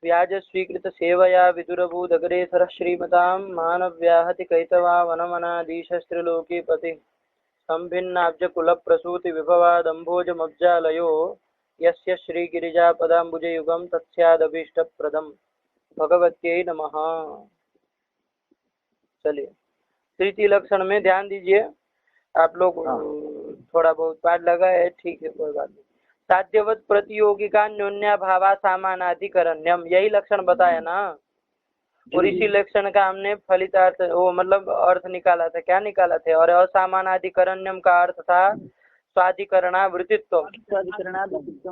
व्याज स्वीकृत सेवया विदुरभूदग्रेसरः श्रीमतां मानव्याहति कैतवा वनमनाधीशस्त्रिलोकी पति संभिन्नाब्जकुलप्रसूति विभवादम्भोजमब्जालयो यस्य श्रीगिरिजापदाम्बुजयुगं तत्स्यादभीष्टप्रदम्। भगवत्यै नमः। चलिए तृतीय लक्षण में ध्यान दीजिए। आप लोग थोड़ा बहुत पाठ लगा है, ठीक है, कोई बात नहीं। साध्यवत प्रतियोगिका न्योन्याभावा सामानाधिकरण्यम, यही लक्षण बताया ना। और इसी लक्षण का हमने फलितार्थ वो मतलब अर्थ निकाला था। क्या निकाला थे? और असामानाधिकरण्यम का अर्थ था स्वाधिकरणा वृत्तित्व,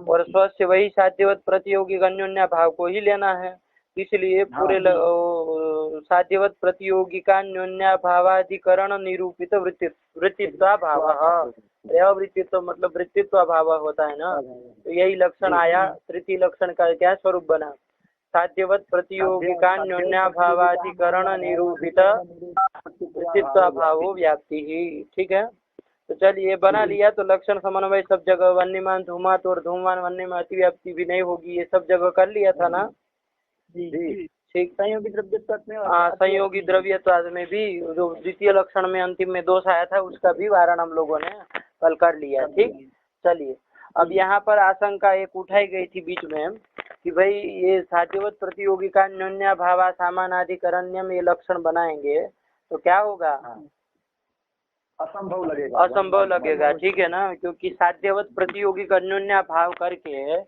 और स्वस्य वही साध्यवत प्रतियोगी अन्योन्या भाव को ही लेना है। इसलिए पूरे साध्यवत प्रतियोगिका न्योन्या भावाधिकरण निरूपित वृत्तित्व भाव। अवृत्तित्व मतलब वृत्तित्व भाव होता है ना, तो यही लक्षण आया। तृतीय लक्षण का क्या स्वरूप बना? साध्यवत प्रतियोगिका न्योन्या भावाधिकरण निरूपित वृत्तित्व भावो व्याप्ति ही। ठीक है, तो चलिए बना लिया। तो लक्षण समन्वय सब जगह, वन्यमान धूमात और धूमान वन्य में अतिव्याप्ति भी नहीं होगी, ये सब जगह कर लिया था ना। ठीक, संयोगी द्रव्यत्व में, हाँ, संयोगी द्रव्यत्व में भी जो द्वितीय लक्षण में अंतिम में दोष आया था उसका भी वारण हम लोगों ने कल कर लिया। ठीक, चलिए अब यहाँ पर आशंका एक उठाई गई थी बीच में कि भाई ये साध्यवत प्रतियोगिका न्योन्या भावा सामानाधिकरण्यम ये लक्षण बनाएंगे तो क्या होगा? असंभव लगेगा, असंभव लगेगा। ठीक है ना, क्योंकि साध्यवत प्रतियोगी का अन्योन्या भाव करके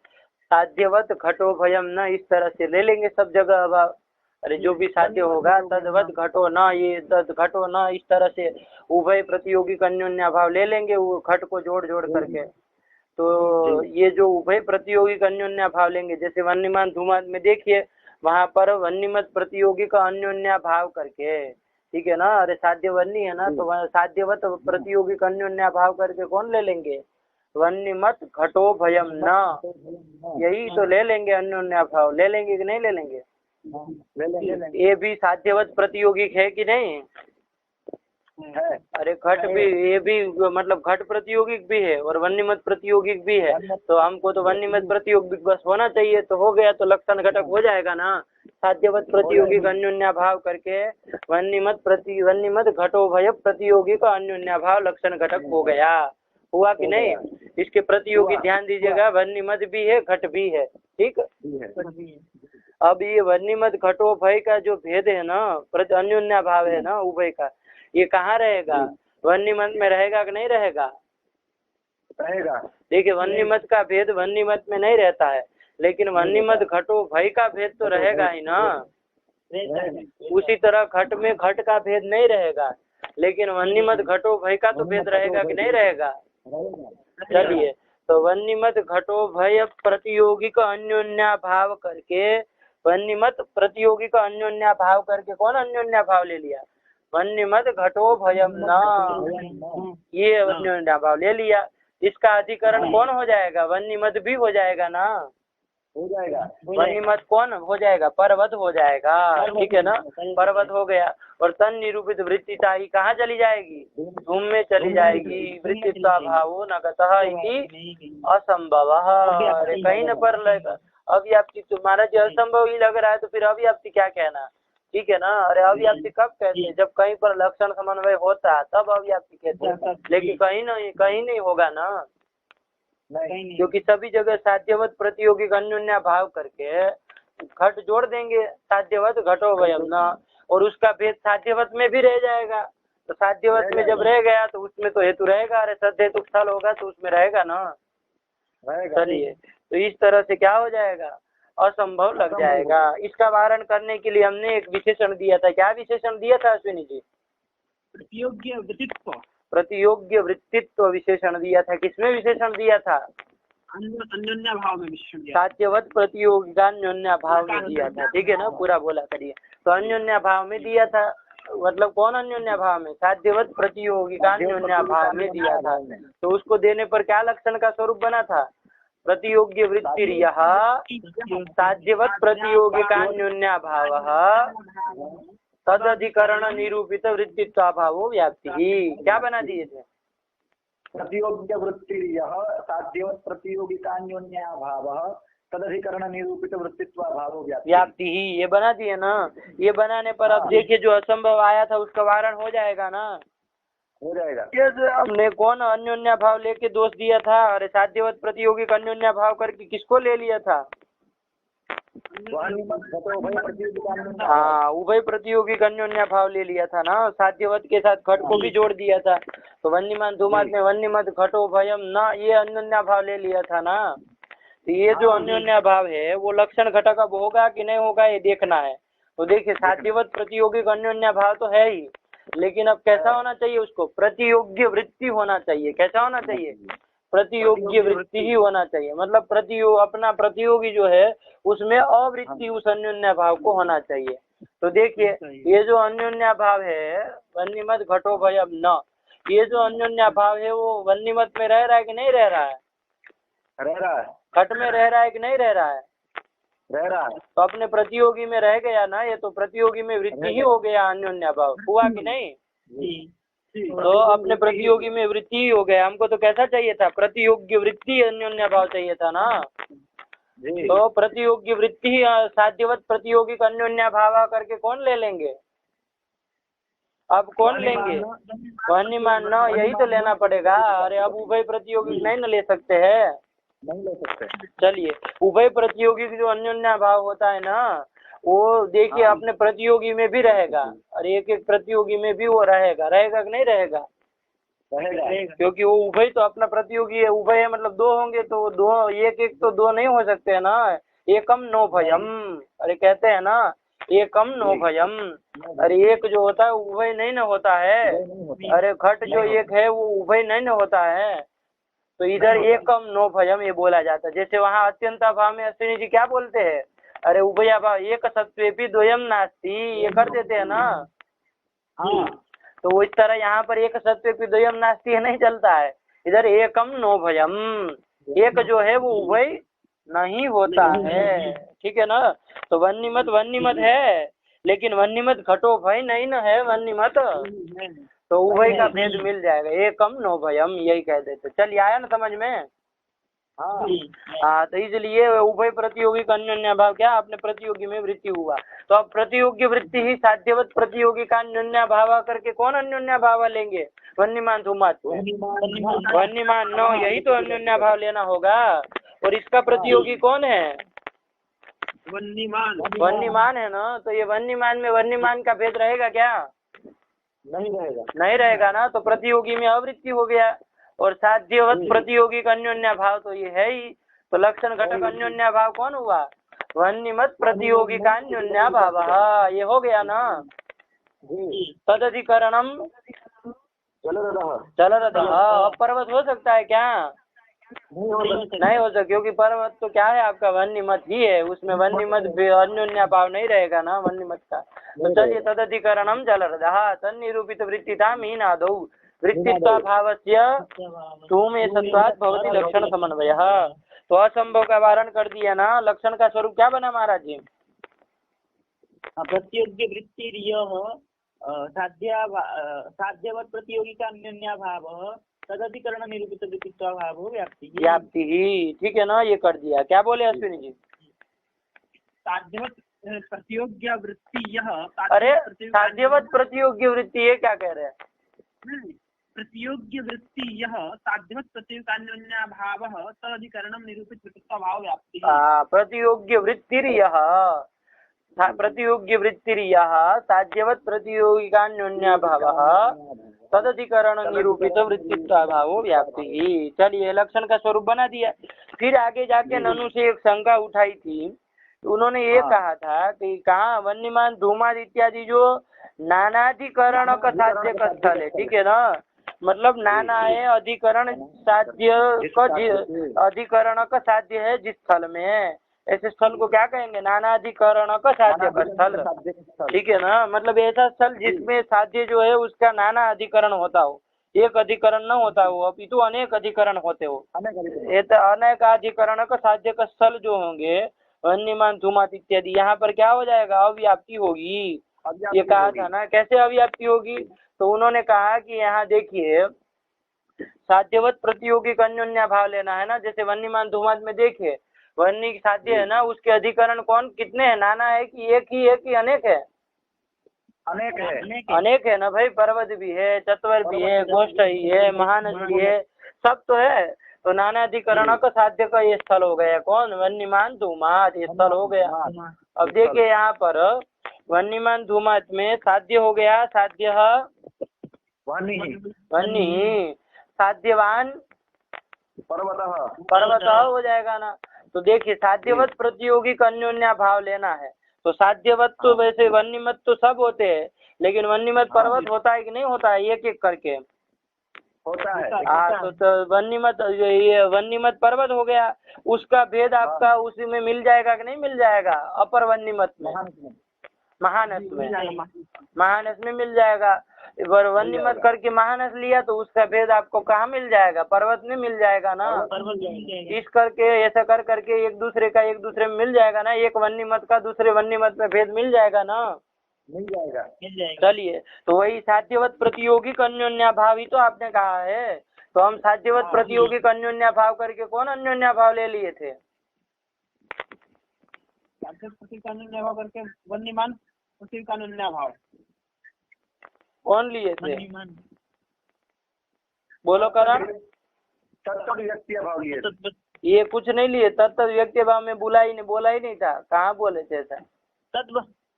साध्यवत घटो भयम न इस तरह से ले लेंगे सब जगह अभाव। अरे जो भी साध्य होगा तदवत घटो न, ये तद घटो न, इस तरह से उभय प्रतियोगी का अन्योन्या भाव ले लेंगे वो घट को जोड़ जोड़ करके। तो ये जो उभय प्रतियोगी का अन्योन्या भाव लेंगे, जैसे वन्यमान धूमान में देखिए वहां पर वन्यमत प्रतियोगी का अन्योन्या भाव करके, ठीक है ना। अरे साध्य वन्य है ना, तो साध्यवत प्रतियोगी का अन्योन्या भाव करके कौन ले लेंगे? वन्यमत घटो भयम न, यही तो ले लेंगे। अन्योन्या भाव ले लेंगे कि नहीं ले लेंगे? ये भी साध्यवत प्रतियोगी है कि नहीं है? अरे घट भी, ये भी मतलब घट प्रतियोगिक भी है और वन्यमत प्रतियोगिक भी है। तो हमको तो वन्यमत प्रतियोगिक बस होना चाहिए, तो हो गया, तो लक्षण घटक हो जाएगा ना। साध्यवत प्रतियोगी का अन्योन्या भाव करके वन्यमत घटो भय प्रतियोगी का अन्योन्या भाव लक्षण घटक हो गया। हुआ कि नहीं? इसके प्रतियोगी ध्यान दीजिएगा, वन्यमत भी है घट भी है। ठीक, अब ये वन्यमत घटो भय का जो भेद है ना, अन्योन्या भाव है ना उभय का, ये कहाँ रहेगा? वन्यमत में रहेगा कि नहीं रहेगा? रहेगा। देखिए वन्यमत का भेद वन्यमत में नहीं रहता है, लेकिन वन्यमत घटो भय का भेद तो रहेगा ही ना। उसी तरह घट में घट का भेद नहीं रहेगा, लेकिन वन्यमत घटो भय का तो भेद रहेगा कि नहीं रहेगा? चलिए, तो वन्यमत घटो भय प्रतियोगी का अन्योन्या भाव करके, वन्यमत प्रतियोगी का अन्योन्या भाव करके कौन अन्योन्या भाव ले लिया? वन्यमत घटो भयम न, ये अन्योन्या भाव ले लिया। इसका अधिकरण कौन हो जाएगा? वन्यमत भी हो जाएगा ना, हो जाएगा। वन्यमत कौन हो जाएगा? पर्वत हो जाएगा। ठीक है ना, पर्वत हो गया। और तन निरूपित वृत्तिता ही कहाँ चली जाएगी? धूम में चली जाएगी। वृत्तिता भावो न गतः इति असंभव। कहीं न पर लगेगा अव्याप्ति। तुम्हारा जो असंभव ही लग रहा है तो फिर अव्याप्ति क्या कहना? ठीक है ना। अरे अव्याप्ति कब कहते हैं? जब कहीं पर लक्षण समन्वय होता है तब अव्याप्ति कहते हैं, लेकिन कहीं नहीं होगा ना, क्योंकि सभी जगह साध्यवत प्रतियोगी अन्योन्या भाव करके घट जोड़ देंगे, साध्यवत घटो भयम न, और उसका भेद साध्यवत में भी रह जाएगा। तो साध्यवत में जब रह गया तो उसमें तो हेतु रहेगा। अरे सद हेतु स्थल होगा तो उसमें रहेगा ना। चलिए, तो इस तरह से क्या हो जाएगा? असंभव लग जाएगा। इसका वारण करने के लिए हमने एक विशेषण दिया था। क्या विशेषण दिया था अश्विनी जी? प्रतियोग्य वृत्तित्व। प्रतियोग्य वृत्तित्व विशेषण दिया था। किसमें विशेषण दिया था? अन्योन्या भाव में विशेषण दिया। साध्यवत प्रतियोगिता अन्योन्या भाव में दिया था। ठीक है ना, पूरा बोला करिए। तो अन्योन्या भाव में दिया था, मतलब कौन अन्योन्या भाव में? साध्यवत प्रतियोगिता अन्योन्या भाव में दिया था। तो उसको देने पर क्या लक्षण का स्वरूप बना था? प्रतियोग्य वृत्ति साध्यवत प्रतियोगिका अन्योन्या भाव तद अधिकरण निरूपित वृत्तित्व भावो व्याप्ति। क्या बना दिए थे? प्रतियोग्य वृत्ति साध्यवत प्रतियोगिका अन्योन्या भाव तदधिकरण निरूपित वृत्तित्व भाव व्याप्ति ही, ये बना दिए ना। ये बनाने पर अब देखिए जो असंभव आया था उसका वारण हो जाएगा ना। हो जाएगा। कैसे हमने कौन अन्योन्या भाव लेके दोष दिया था? अरे साध्यवत प्रतियोगी का अन्योन्या भाव करके किसको ले लिया था? हाँ, उभय प्रतियोगी का अन्योन्या भाव ले लिया था ना। साध्यवत के साथ घट को भी जोड़ दिया था। तो वन्यमान धूमात में वन्यमत घटो भयम न, ये अन्योन्या भाव ले लिया था ना। तो ये जो अन्योन्या भाव है वो लक्षण घटक अब होगा कि नहीं होगा ये देखना है। तो देखिए साध्यवत प्रतियोगी का अन्योन्या भाव तो है ही, लेकिन अब कैसा होना चाहिए उसको? प्रतियोग्य वृत्ति होना चाहिए। कैसा होना चाहिए? प्रतियोग्य वृत्ति ही होना चाहिए। मतलब अपना प्रतियोगी जो है उसमें अवृत्ति उस अन्योन्या भाव को होना चाहिए। तो देखिए ये जो अन्योन्या भाव है वन्यमत घटो भयम न, ये जो अन्योन्या भाव है वो वन्यमत में रह रहा है कि नहीं रह रहा है? रह रहा है। घट में रह रहा है कि नहीं रह रहा है? रह रहा है। तो अपने प्रतियोगी में रह गया ना, ये तो प्रतियोगी में वृत्ति ही हो गया अन्योन्या भाव, हुआ कि नहीं? तो अपने प्रतियोगी में वृत्ति ही हो गया। हमको तो कैसा चाहिए था? प्रतियोग्य वृत्ति अन्योन्या भाव चाहिए था ना। तो प्रतियोग्य वृत्ति साध्यवत प्रतियोगी का अन्योन्या भाव करके कौन ले लेंगे? अब कौन लेंगे? वन्यमान न, यही तो लेना पड़ेगा। अरे अब उभय प्रतियोगी नहीं न ले सकते हैं? नहीं ले सकते। चलिए उभय प्रतियोगी जो अन्योन्या भाव होता है ना वो देखिए अपने प्रतियोगी में भी रहेगा और एक एक प्रतियोगी में भी वो रहेगा। रहेगा कि नहीं रहेगा? रहेगा। क्योंकि वो उभय तो अपना प्रतियोगी है। उभय है मतलब दो होंगे तो दो, एक एक तो दो नहीं हो सकते है ना। एकम नो भयम, अरे कहते हैं ना एकम नो भयम। अरे एक जो होता है उभय नहीं न होता है। अरे घट जो एक है वो उभय नहीं न होता है। तो इधर एकम नो भयम ये बोला जाता है। जैसे वहाँ अत्यंत भाव में अश्विनी जी क्या बोलते हैं? अरे उभया भाव एक सत्वेपि द्वयम नास्ति, ये कर देते हैं ना। तो इस तरह यहाँ पर एक सत्वेपि द्वयम नास्ति नहीं चलता है। इधर एकम नो भयम, एक जो है वो उभय नहीं होता है। ठीक है ना। तो वन्यमत है, लेकिन वन्यमत घटो भय नहीं न है वन्यमत। तो उभय का भेद मिल जाएगा। एकम नो भयम यही कह देते। चलिए आया ना समझ में? हाँ, तो इसलिए उभय प्रतियोगी का अन्योन्या भाव क्या? अपने प्रतियोगी में वृत्ति हुआ। तो अब प्रतियोगी वृत्ति ही साध्यवत प्रतियोगी का अन्योन्या भाव करके कौन अन्योन्या भाव लेंगे? वन्यमान धूमात वन्यमान नो, यही तो अन्योन्या भाव लेना होगा। और इसका प्रतियोगी कौन है? वन्यमान है ना। तो ये वन्यमान में वन्यमान का भेद रहेगा क्या? नहीं रहेगा ना। तो प्रतियोगी में अवृत्ति हो गया और साध्यवत प्रतियोगी का अन्योन्या भाव तो ये है ही। तो लक्षण घटक अन्योन्या भाव कौन हुआ? वन्यमत प्रतियोगी का अन्योन्या भाव, ये हो गया ना। तदधिकरणम चलरतः। अब पर्वत हो सकता है क्या? नहीं हो सकता, क्योंकि पर्वत तो क्या है आपका वन्यमत ही है। उसमें वन्यमत अन्योन्या भाव नहीं रहेगा ना वन्यमत का। तो चलिए तदधिकरणम चलरतः तन्निरूपित वृत्तिताम हीनादौ वृत्तित्व भावस्य तुमे सत्वात् भवति लक्षण समन्वयः। तो असंभव का वारण कर दिया ना। लक्षण का स्वरूप क्या बना महाराज जी? प्रतियोग्य वृत्ति साध्यवत प्रतियोगी का अन्योन्या भाव तदधिकरण निरूपित वृत्तित्व भाव व्याप्ति ही। ठीक है ना, ये कर दिया। क्या बोले अश्विनी जी? साध्यवत प्रतियोग्य वृत्ति अरे साध्यवत प्रतियोग्य वृत्ति ये क्या कह रहे हैं? प्रतियोग्य वृत्ति साध्यवत प्रतियोगान्योन्या भाव तदधिकरणम निरूपित वृत्तित्व भाव व्याप्ति। प्रतियोग्य वृत्तिर्यः प्रतियोग्य वृत्तिर्यः साध्यवत प्रतियोगिकान्योन्या भावः तदधिकरण निरूपित वृत्तित्व भाव व्याप्ति। चलिए लक्षण का स्वरूप बना दिया। फिर आगे जाके ननु से एक शंका उठाई थी। उन्होंने ये कहा था कि कहाँ वन्यमान धूमाद इत्यादि जो नानाधिकरण का साध्य का स्थल है। ठीक है ना। मतलब नाना है अधिकरण साध्य का, अधिकरण का साध्य है जिस स्थल में, ऐसे स्थल को क्या कहेंगे? नानाधिकरण का साध्य का स्थल। ठीक है ना। मतलब ऐसा स्थल जिसमें साध्य जो है उसका नाना अधिकरण होता हो, एक अधिकरण न होता हो, अपितु अनेक अधिकरण होते हो। ये तो अनेक अधिकरण का साध्य का स्थल जो होंगे वन्यमान धूमात इत्यादि, यहाँ पर क्या हो जाएगा? अव्याप्ति होगी। ये कहा था ना। कैसे अव्याप्ति होगी? तो उन्होंने कहा कि यहाँ देखिए साध्यवत प्रतियोगी का अन्योन्या भाव लेना है ना। जैसे वन्यमान धूमात में देखिए वन्नी साध्य है ना, उसके अधिकरण कौन कितने हैं? नाना है कि एक ही अनेक है? अनेक है। अनेक है ना भाई, पर्वत भी है, चतवर भी है, गोष्ठ ही है, महानस भी है, सब तो है। तो नाना अधिकरण का साध्य का ये स्थल हो गया कौन? वन्यमान धूमात, ये स्थल हो गया। अब देखिए यहाँ पर वन्यमान धूमात में साध्य हो गया, साध्य वन्नी, साध्यवान पर्वत हो जाएगा ना। तो देखिए साध्यवत प्रतियोगिक अन्योन्या भाव लेना है, तो साध्यवत तो वैसे वन्यमत तो सब होते हैं, लेकिन वन्यमत पर्वत होता है कि नहीं होता है? एक एक करके होता है। हाँ, तो वन्यमत, ये वन्यमत पर्वत हो गया, उसका भेद आपका उसी में मिल जाएगा कि नहीं मिल जाएगा? अपर वन्यमत में, महानस में मिल जाएगा। वन्यमत करके महानस लिया तो उसका भेद आपको कहाँ मिल जाएगा? पर्वत में मिल जाएगा ना। इस करके ऐसा कर करके एक दूसरे में मिल जाएगा ना, एक वन्यमत का दूसरे वन्यमत में भेद मिल जाएगा ना। मिल जाएगा। चलिए, तो वही साध्यवत प्रतियोगिक अन्योन्या भाव ही तो आपने कहा है। तो हम साध्यवत प्रतियोगिक अन्योन्या भाव करके कौन अन्योन्या भाव ले लिए थे? करके वन्यमान उसी का अन्योन्या भाव कौन लिए थे? बोलो करण। तत्व व्यक्ति भाव लिए। ये कुछ नहीं लिए, तत्व व्यक्ति भाव में बोला ही नहीं था। कहाँ बोले थे ऐसा?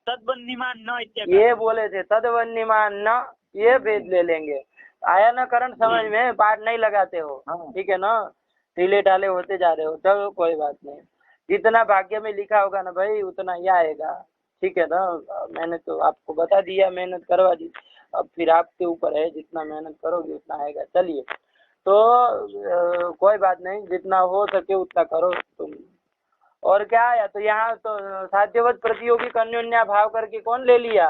तद्वन्यमान न ये बोले थे तद्वन्यमान न, ये भेद ले लेंगे। आया ना करण समझ में? पाठ नहीं लगाते हो, ठीक है ना? ढीले ढाले होते जा रहे हो, चलो कोई बात नहीं। जितना भाग्य में लिखा होगा ना भाई उतना ही आएगा, ठीक है ना? मैंने तो आपको बता दिया, मेहनत करवा दी, अब फिर आपके ऊपर है, जितना मेहनत करोगे उतना आएगा। चलिए, तो कोई बात नहीं, जितना हो सके उतना करो तुम। और क्या आया? तो यहाँ तो साध्यवत प्रतियोगिक अन्योन्या भाव करके कौन ले लिया?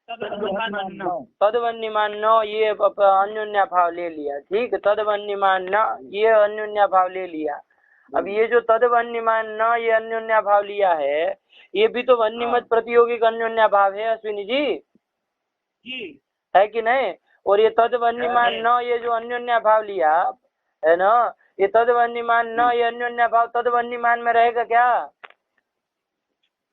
तद्वन्यमान न, ये अन्योन्या भाव ले लिया, ठीक। तद्वन्यमान न, ये अन्योन्या भाव ले लिया। अब ये जो तद्वन्यमान न ये अन्योन्या भाव लिया है, ये भी तो वन्यमत प्रतियोगिक अन्योन्या भाव है अश्विनी जी, है कि नहीं? और ये तद्वन्यमान न ये जो अन्योन्या भाव लिया है ना, ये तद्वन्यमान न ये अन्योन्या भाव तद्वन्यमान में रहेगा क्या?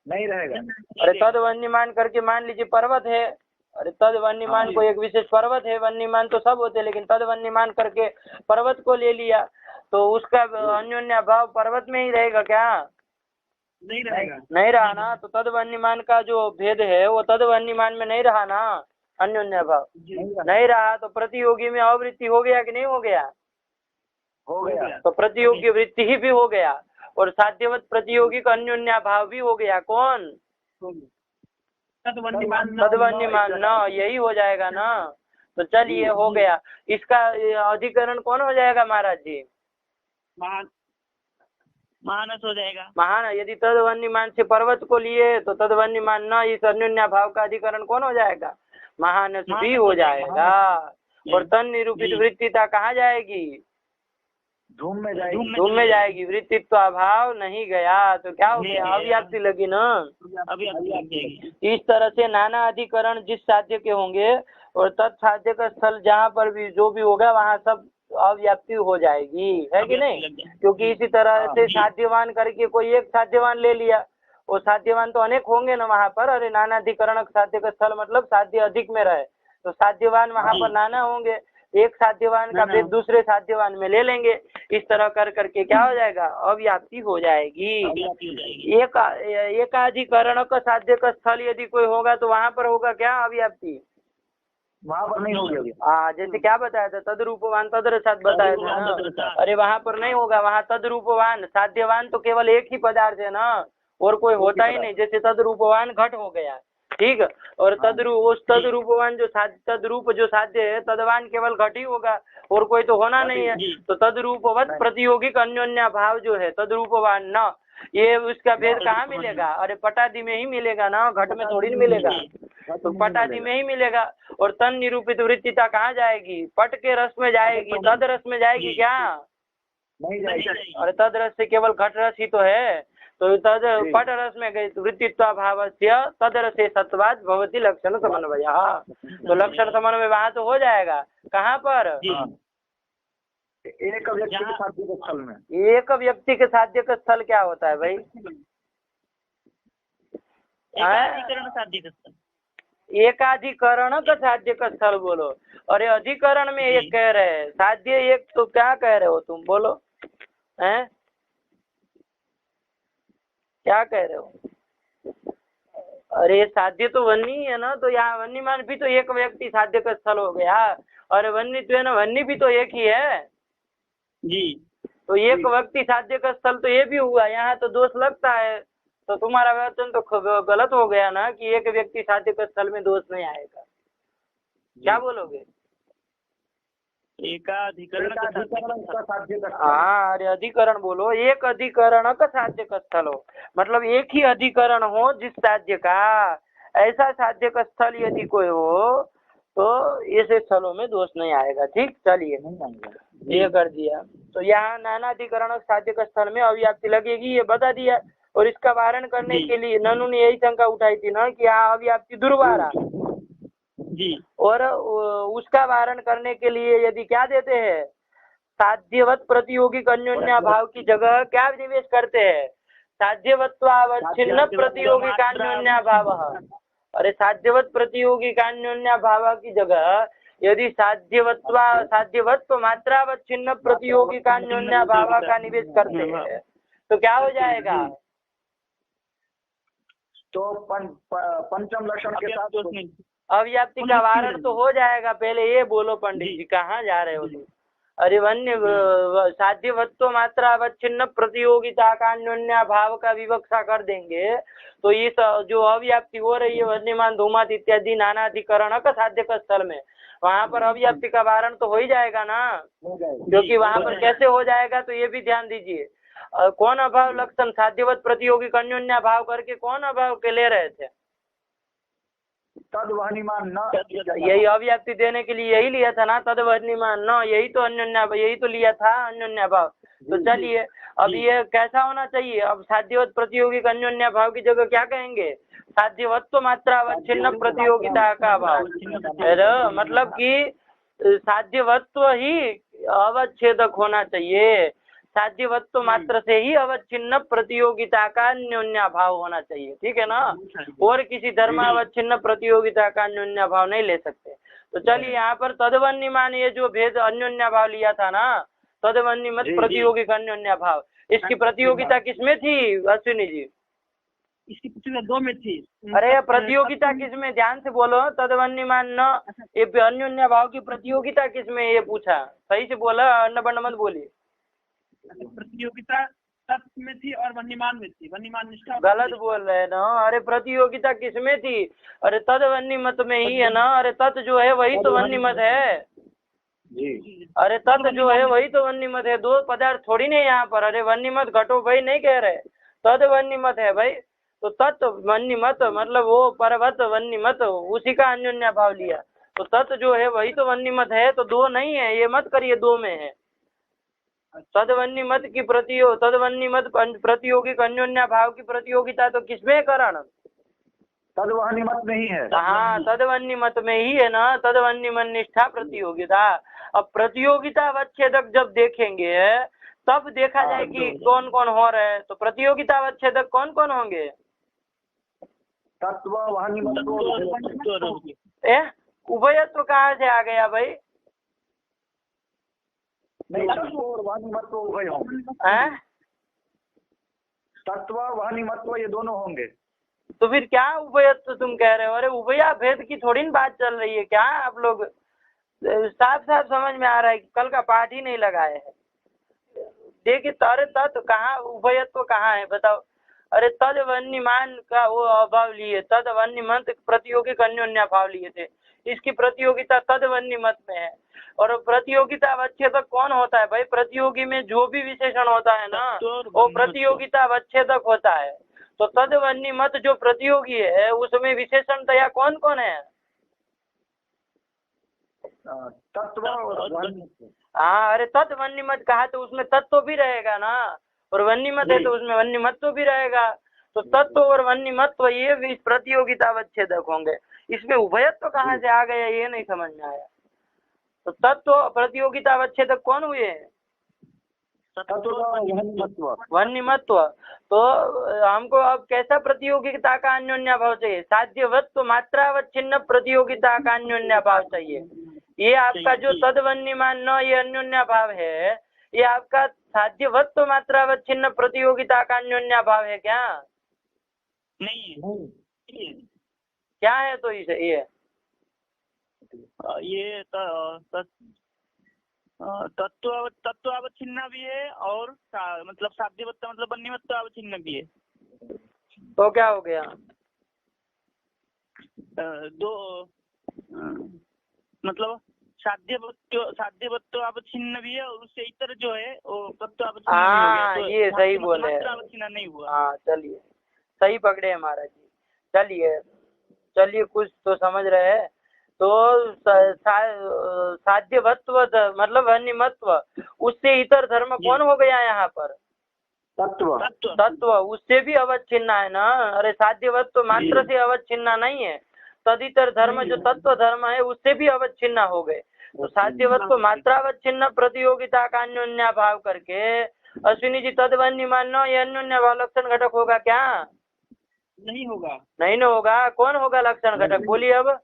नहीं रहेगा। अरे तद्वन्यमान करके मान लीजिए पर्वत है, अरे तद्वन्यमान को एक विशेष पर्वत है, वन्यमान तो सब होते, लेकिन तद्वन्यमान करके पर्वत को ले लिया, तो उसका अन्योन्या भाव पर्वत में ही रहेगा क्या? नहीं रहेगा। नहीं रहा ना। तो तद्वन्यमान का जो भेद है वो तद्वन्यमान में नहीं रहा ना, अन्योन्या भाव नहीं रहा, तो प्रतियोगी में अवृत्ति हो गया कि नहीं हो गया? हो गया। तो प्रतियोगी वृत्ति ही भी हो गया, और साध्यवत प्रतियोगी का अन्योन्या भाव भी हो गया। कौन? तद्वन्यमान न, यही हो जाएगा ना। तो चलिए हो गया। इसका अधिकरण कौन हो जाएगा महाराज जी? महानस हो जाएगा। महान, यदि तद्वन्यमान से पर्वत को लिए तो तद्वन्यमान न इस अन्योन्या भाव का अधिकरण कौन हो जाएगा? महानस भी हो जाएगा। और तन निरूपित वृत्तिता कहाँ जाएगी? धूम में जाएगी। धूम में जाएगी। वृत्तित्व अभाव नहीं गया, तो क्या हो गया? अव्याप्ति लगी ना। इस तरह से नाना अधिकरण जिस साध्य के होंगे और तत्साध्य का स्थल जहाँ पर भी जो भी होगा वहाँ सब अव्याप्ति हो जाएगी, है कि नहीं? क्योंकि इसी तरह से साध्यवान करके कोई एक साध्यवान ले लिया, और साध्यवान तो अनेक होंगे ना वहाँ पर। अरे नाना अधिकरण साध्य का स्थल मतलब साध्य अधिक में रहे, तो साध्यवान वहाँ पर नाना होंगे, एक साध्यवान का भेद दूसरे साध्यवान में ले लेंगे। इस तरह कर करके क्या हो जाएगा? अव्याप्ति हो जाएगी। एकाधिकरण का साध्य का स्थल यदि कोई होगा तो वहाँ पर होगा क्या? अव्याप्ति। वहाँ पर नहीं होगी। हाँ, जैसे क्या बताया था? तद्रूपवान तद्रसात बताया था ना। अरे वहाँ पर नहीं होगा, वहाँ तद्रूपवान साध्यवान तो केवल एक ही पदार्थ है ना, और कोई होता ही नहीं। जैसे तद्रूपवान घट हो गया, ठीक। और उस तद्रूपवान जो तद्रूप जो साध्य है, तद्वान केवल घट ही होगा, और कोई तो होना नहीं है। तो तद्रूपवत प्रतियोगिक अन्योन्या भाव जो है तद्रूपवान न, ये उसका भेद कहाँ मिलेगा? अरे पटादि में ही मिलेगा ना, घट में थोड़ी नहीं मिलेगा। तो पटादि में ही मिलेगा। और तन निरूपित वृत्तिता कहाँ जाएगी? पट के रस में जाएगी, तद रस में जाएगी क्या? नहीं जाएगी। अरे तद रस से केवल घट रस ही तो है, तो तद पट रस में गई तो वृत्तित्वाभावस्य तद रसे सत्वाद भवति लक्षण समन्वयः। तो लक्षण समन्वय वहाँ तो हो जाएगा। कहाँ पर? एक व्यक्ति के जहाँ- साध्य के स्थल में। एक व्यक्ति के साध्य का स्थल क्या होता है भाई? एकाधिकरण साध्य का स्थल। एकाधिकरण का साध्य का स्थल बोलो। अरे अधिकरण में एक कह रहे हैं, साध्य एक, तो क्या कह रहे हो तुम, बोलो हैं? क्या कह रहे हो? अरे साध्य तो वन्नी है ना, तो यहाँ वन्यमान भी तो एक व्यक्ति साध्य का स्थल हो गया। और वन्नी तो है ना, वन्नी भी तो एक ही है जी। तो एक व्यक्ति साध्य का स्थल तो ये भी हुआ। यहाँ तो दोष लगता है, तो तुम्हारा वचन तो गलत हो गया ना कि एक व्यक्ति साध्य का स्थल में दोष नहीं आएगा। क्या बोलोगे? एकाधिकरण का साध्य का एकाधिकरण स्थल। का साध्य का स्थल। हाँ, अरे अधिकरण बोलो। एक अधिकरण का साध्य का स्थल हो, मतलब एक ही अधिकरण हो जिस साध्य का, ऐसा साध्य का स्थल यदि कोई हो तो ऐसे स्थलों में दोष नहीं आएगा। ठीक, चलिए नहीं आएगा। ये कर दिया। तो यहाँ नानाधिकरण साध्य का स्थल में अव्याप्ति लगेगी, ये बता दिया। और इसका वारण करने जी। के लिए ननु ने यही शंका उठाई थी ना कि यहाँ अव्याप्ति दुर्वारा, जी। और उसका वारण करने के लिए यदि क्या देते हैं, साध्यवत प्रतियोगिक अन्योन्या भाव की जगह क्या निवेश करते हैं, साध्यवत्वावच्छिन्न प्रतियोगिक अन्योन्या भाव। अरे साध्यवत प्रतियोगिक अन्योन्या भाव की जगह यदि साध्यवत्व मात्रावच्छिन्न प्रतियोगिक अन्योन्या भाव का निवेश करते हैं तो क्या हो जाएगा? तो पंचम लक्षण के साथ दोष नहीं। अव्याप्ति का वारण तो हो जाएगा। पहले ये बोलो पंडित जी, कहाँ जा रहे हो तुम? अरे वन्य साध्यवत्व मात्रा अवच्छिन्न प्रतियोगिता का अन्योन्या भाव का विवक्षा कर देंगे तो इस जो अव्याप्ति हो रही है वन्यमान धूमात इत्यादि नानाधिकरण का साध्य का स्थल में, वहाँ पर अव्याप्ति का वारण तो हो ही जाएगा ना। क्योंकि वहाँ पर कैसे हो जाएगा तो ये भी ध्यान दीजिए। कौन अभाव लक्षण साध्यवत प्रतियोगिक अन्योन्या भाव करके कौन अभाव के ले रहे थे? तद वहनिमान न, यही अव्याप्ति देने के लिए यही लिया था ना, तद वहनिमान न, यही तो अन्योन्या, यही तो लिया था अन्योन्या भाव। तो चलिए अब ये कैसा होना चाहिए? अब साध्यवत प्रतियोगिक अन्योन्या भाव की जगह क्या कहेंगे? साध्यवत्व मात्रा अवच्छिन्न प्रतियोगिता का भाव। मतलब कि साध्यवत्व ही अवच्छेदक होना चाहिए, साध्यवत्व मात्र से ही अवच्छिन्न प्रतियोगिता का अन्योन्या भाव होना चाहिए। ठीक है ना? और किसी धर्मावच्छिन्न प्रतियोगिता का अन्योन्या भाव नहीं ले सकते। तो चलिए यहाँ पर तदवन्यमान ये जो भेद अन्योन्या भाव लिया था ना, तदवन्यमत प्रतियोगिक अन्योन्या भाव, इसकी प्रतियोगिता किसमें थी अश्विनी जी? इसकी प्रतियोगिता दो में थी। अरे प्रतियोगिता किसमें, ध्यान से बोलो। तदवन्यमान न, ये अन्योन्या भाव की प्रतियोगिता किसमें, ये पूछा। सही से बोला, अन्न बंड मत बोलिए। प्रतियोगिता तत्व में थी और वन्यमान में थी। वन्यमान निष्ठा गलत बोल रहे हैं ना। अरे प्रतियोगिता किसमें थी? अरे तद वन्यमत में ही है ना। अरे तत् जो है वही तो वन्यमत है। जी। अरे तत् जो है वही तो वन्यमत है, दो पदार्थ थोड़ी नहीं यहाँ पर। अरे वन्यमत घटो भाई नहीं कह रहे, तद वन्यमत है भाई। तो तत् वन्यमत मतलब वो पर्वत वन्यमत, उसी का अन्योन्या भाव लिया। तो तत् जो है वही तो वन्यमत है, तो दो नहीं है, ये मत करिए दो में है। तदवन्यमत की तदवन्यमत प्रतियोगिक अन्योन्या भाव की प्रतियोगिता तो किसमें करण? तद वहनिमत में ही है। हाँ, तदवन्यमत में ही है ना, तदवन्यमन निष्ठा प्रतियोगिता। अब प्रतियोगिता अवच्छेदक जब देखेंगे तब देखा जाए कि कौन कौन हो रहे हैं। तो प्रतियोगिता अवच्छेदक कौन कौन होंगे? तत्व वहनिमत उभयत्व कहाँ से आ गया भाई? नहीं, तत्व और वहनिमत्व उभय होंगे। तत्व वहनिमत्व ये दोनों होंगे। तो फिर क्या उभयत्व तुम कह रहे हो? अरे उभया भेद की थोड़ी ना बात चल रही है क्या? आप लोग साफ साफ समझ में आ रहा है कि कल का पाठ ही नहीं लगाए है। देखिए तारे तत्व कहाँ, उभयत्व कहाँ है बताओ? अरे तद वन्यमान का वो अभाव लिए, तद वन्यमत प्रतियोगिक अन्योन्या भाव लिए थे, इसकी प्रतियोगिता तद वन्यमत में है। और प्रतियोगिता अवच्छेदक कौन होता है भाई? प्रतियोगी में जो भी विशेषण होता है ना वो प्रतियोगिता अवच्छेदक होता है। तो तद वन्यमत जो प्रतियोगी है उसमें विशेषणतया कौन कौन है? तत्व और वहनिमत्व। हाँ, अरे तत् वन्यमत कहा तो उसमें तत्व भी रहेगा ना, और वन्यमत है तो उसमें वन्यमत्व भी रहेगा। तो तत्व और वन्यमत्व ये भी प्रतियोगिता अवच्छेदक होंगे। इसमें उभयत्व कहाँ से आ गया ये नहीं समझ में आया। तो तत्व प्रतियोगिता अवच्छेदक कौन हुए? तत्व वह्निमत्व। वन्यमत्व। तो हमको अब कैसा प्रतियोगिता का अन्योन्या भाव चाहिए? साध्यवत्व मात्रावच्छिन्न प्रतियोगिता का अन्योन्या भाव चाहिए। ये आपका जो तदवन्यमान न ये अन्योन्या भाव है, ये आपका साध्यवत्व मात्रावच्छिन्न प्रतियोगिता का अन्योन्या भाव है क्या? नहीं है। क्या है तो इसे ये तत्व अवच्छिन्न भी है और मतलब साध्यवत्ता मतलब वन्यमत्व अवच्छिन्न भी है। तो क्या हो गया? दो मतलब साध्यवत्व अवच्छिन्न भी है और उससे इतर जो है वो तत्व अवच्छिन्न भी हो गया। तो ये सही बोले। अवच्छिन्न नहीं हुआ। हाँ चलिए, सही पकड़े महाराज जी। चलिए कुछ तो समझ रहे हैं। तो साध्यवत्व मतलब वन्यमत्व, उससे इतर धर्म कौन हो गया यहाँ पर? तत्व उससे भी अवच्छिन्न है ना। अरे साध्यवत्व मात्र से अवच्छिन्न नहीं है, तदितर धर्म जो तत्व धर्म है उससे भी अवच्छिन्न हो गए। तो साध्यवत्व मात्रावच्छिन्न प्रतियोगिता का अन्योन्या भाव करके अश्विनी जी तदवन्यमान ये अन्योन्या भाव लक्षण घटक होगा क्या? नहीं होगा। नहीं ना होगा। कौन होगा लक्षण घटक? बोलिए अब।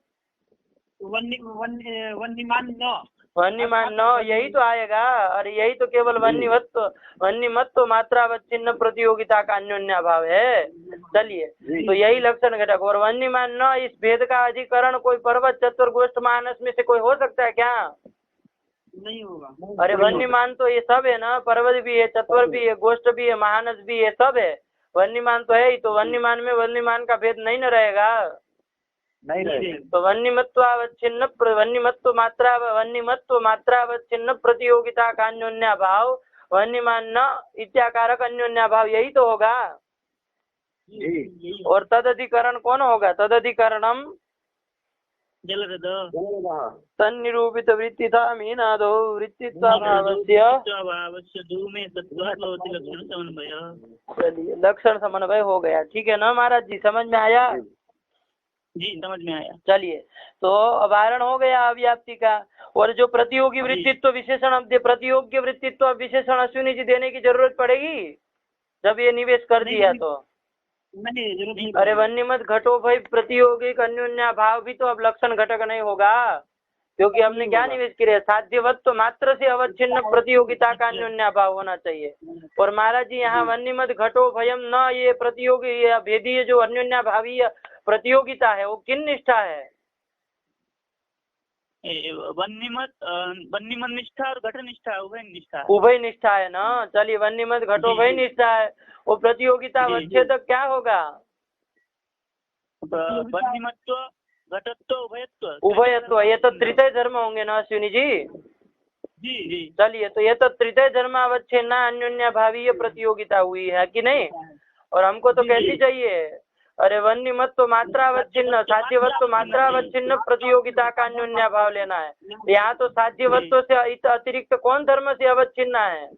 वन्यमान वन्यमान न यही तो आएगा। अरे यही तो केवल वन्यमत्व मात्रावच्छिन्न प्रतियोगिता का अन्योन्या भाव है। चलिए, तो यही लक्षण घटक। और वन्यमान न इस भेद का अधिकरण कोई पर्वत चतुर गोष्ठ मानस में से कोई हो सकता है क्या? नहीं होगा। अरे वन्यमान तो ये सब है ना, पर्वत भी है, चतुर भी है, गोष्ठ भी है, मानस भी है, सब है। वन्यमान तो है ही। तो वन्यमान में वन्यमान का भेद नहीं न रहेगा। नहीं। तो वन्यमत्वावच्छिन्न वन्यमत्व मात्रावच्छिन्न प्रतियोगिता का अन्योन्या भाव वन्यमान न इत्याकारक अन्योन्या भाव यही तो होगा। और तदधिकरण कौन होगा? तदधिकरणम तन्निरूपित वृत्तिता मीनादो वृत्तित्वाभावस्य चलिए लक्षण समन्वय हो गया। ठीक है ना महाराज जी, समझ में आया? जी समझ में आया। चलिए, तो अवारण हो गया अव्याप्ति का। और जो प्रतियोगी वृत्तित्व विशेषण, अब प्रतियोगी वृत्तित्व विशेषण अश्विनी जी देने की जरूरत पड़ेगी जब ये निवेश कर दिया तो? नहीं जरूरत नहीं। अरे वन्यमत घटो भाई प्रतियोगिक अन्योन्या भाव भी तो अब लक्षण घटक नहीं होगा, क्योंकि हमने क्या निवेश किया? साध्यवत्व मात्र से अवच्छिन्न प्रतियोगिता का अन्योन्या भाव होना चाहिए। और महाराज जी यहाँ वन्यमत घटो भयम न ये प्रतियोगी या भेदीय जो अन्योन्या भावीय प्रतियोगिता है वो किन निष्ठा है? वन्यमत निष्ठा और घट निष्ठा उभय निष्ठा है ना। चलिए वन्यमत घटो भय निष्ठा है। वो प्रतियोगिता वच्छेदक क्या होगा? वन्यमत्व घटत्व उभयत्व। ये तो तृतीय धर्म होंगे ना अश्विनी जी? जी। चलिए, तो ये तो तृतीय धर्म अवच्छिन्न अन्योन्या भावीय प्रतियोगिता हुई है कि नहीं? और हमको तो कैसी चाहिए? अरे वन्यमत्व मात्रावच्छिन्न साध्यवत्व मात्रावच्छिन्न प्रतियोगिता का अन्योन्या भाव लेना है। यहाँ तो साध्यवत्व से अतिरिक्त कौन धर्म से अवच्छिन्न है?